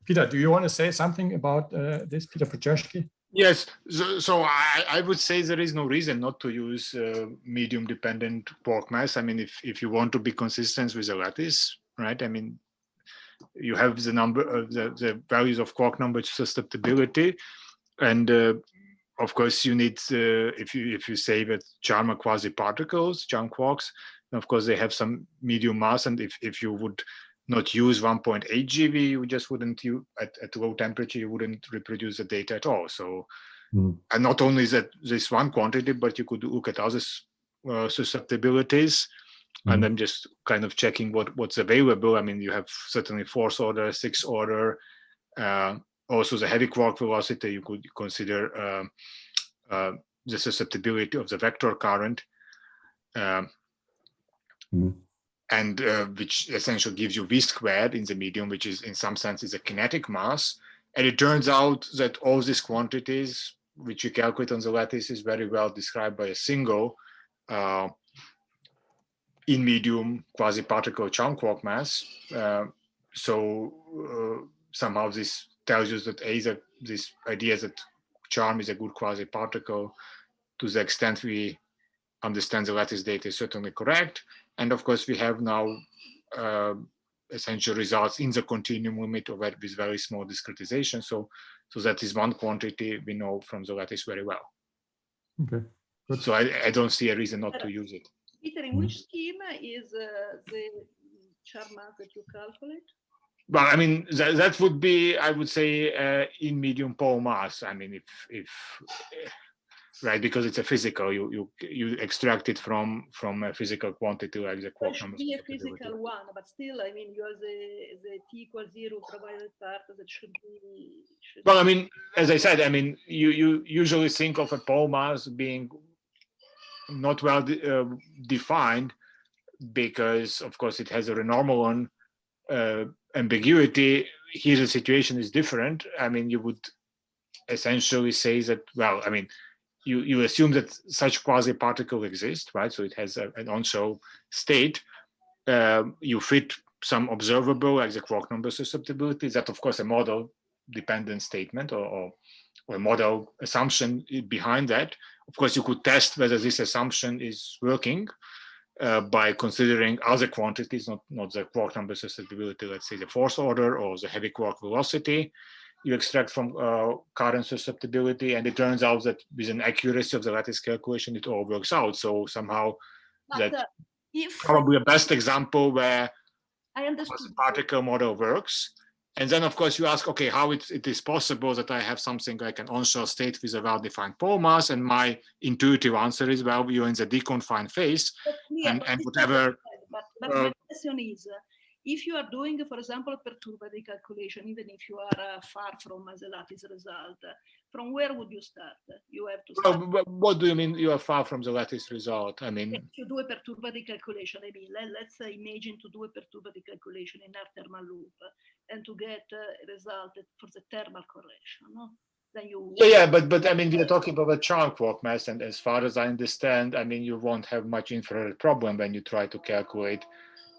S1: Peter, do you want to say something about this, Peter Petrashki?
S2: Yes, so I would say there is no reason not to use medium-dependent quark mass. I mean, if you want to be consistent with the lattice, right? I mean, you have the number of the values of quark number susceptibility, and of course you need if you say that charm are quasi-particles, charm quarks, then of course they have some medium mass, and if you would not use 1.8 GeV, you just wouldn't, at low temperature, you wouldn't reproduce the data at all. So, and not only is that this one quantity, but you could look at other susceptibilities. And I'm just kind of checking what's available. I mean, you have certainly 4th order, 6th order, also the heavy quark velocity. You could consider the susceptibility of the vector current. And which essentially gives you V squared in the medium, which is in some sense is a kinetic mass. And it turns out that all these quantities, which you calculate on the lattice, is very well described by a single in medium quasi-particle charm quark mass. So somehow this tells you that this idea that charm is a good quasi-particle, to the extent we understand the lattice data, is certainly correct. And of course, we have now essential results in the continuum limit of it with very small discretization. So that is one quantity we know from the lattice very well.
S1: Okay, good.
S2: So I don't see a reason not to use it.
S5: Peter, in which scheme is the charm mass that you calculate?
S2: Well, I mean, that would be, I would say, in medium pole mass. I mean, if right, because it's a physical, you extract it from a physical quantity like the quark number.
S5: It should be a physical one, but still, I mean, you have the t equals 0 provided part that should be.
S2: Well, I mean, as I said, I mean, you usually think of a pole mass being not well defined because, of course, it has a renormal ambiguity. Here, the situation is different. I mean, you would essentially say that, well, I mean, you assume that such quasi-particle exists, right? So it has an on-show state. You fit some observable, like the quark number susceptibility. That, of course, a model-dependent statement or a model assumption behind that. Of course, you could test whether this assumption is working by considering other quantities, not the quark number susceptibility, let's say the force order or the heavy quark velocity you extract from current susceptibility. And it turns out that with an accuracy of the lattice calculation, it all works out. So somehow that probably the best example where the particle model works. And then, of course, you ask, okay, how it is possible that I have something like an onshore state with a well-defined pole mass, and my intuitive answer is, well, you're in the deconfined phase, and whatever.
S5: But my question is, if you are doing, for example, a perturbative calculation, even if you are far from the lattice result, from where would you start? You have to start.
S2: Well, what do you mean you are far from the lattice result? I mean,
S5: if you do a perturbative calculation, I mean, let's imagine to do a perturbative calculation in our thermal loop and to get a result for the thermal correction, no? Then you
S2: but I mean, we're talking about a Charles quark mass, and as far as I understand, I mean, you won't have much infrared problem when you try to calculate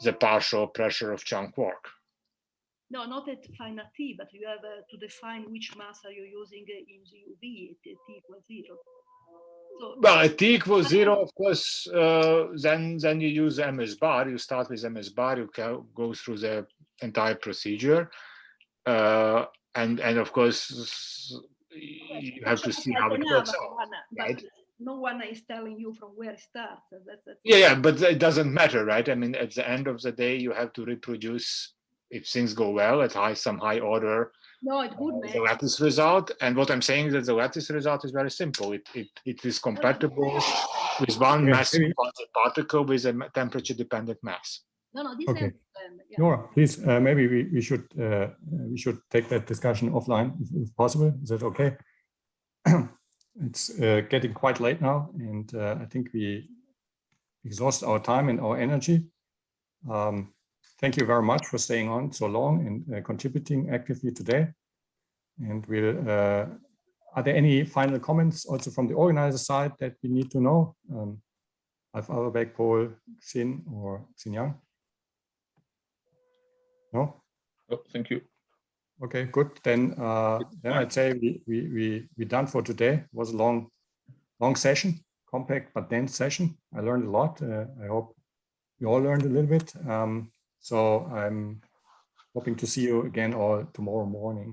S2: the partial pressure of Chunk quark.
S5: No, not at finite t, but you have to define which mass are you using in the UV at t equals 0. So,
S2: well, at t equals 0, of course, then you use MS bar. You start with MS bar. You go through the entire procedure, and of course you have to see how it works out, right?
S5: No one is telling you from where it starts.
S2: Yeah, but it doesn't matter, right? I mean, at the end of the day, you have to reproduce, if things go well, at some high order.
S5: No, it would
S2: the lattice result. And what I'm saying is that the lattice result is very simple. It is compatible with one massive particle with a temperature-dependent mass.
S5: No, this
S1: okay.
S5: Yeah.
S1: Nora, please, maybe we should take that discussion offline if possible. Is that okay? It's getting quite late now, and I think we exhaust our time and our energy. Thank you very much for staying on so long and contributing actively today. And are there any final comments also from the organizer side that we need to know? Alf Auerbach, Paul, Xin, or Xinjiang? No?
S9: Oh, thank you.
S1: Okay, good. Then I'd say we're done for today. It was a long session, compact but dense session. I learned a lot. I hope you all learned a little bit. So I'm hoping to see you again all tomorrow morning.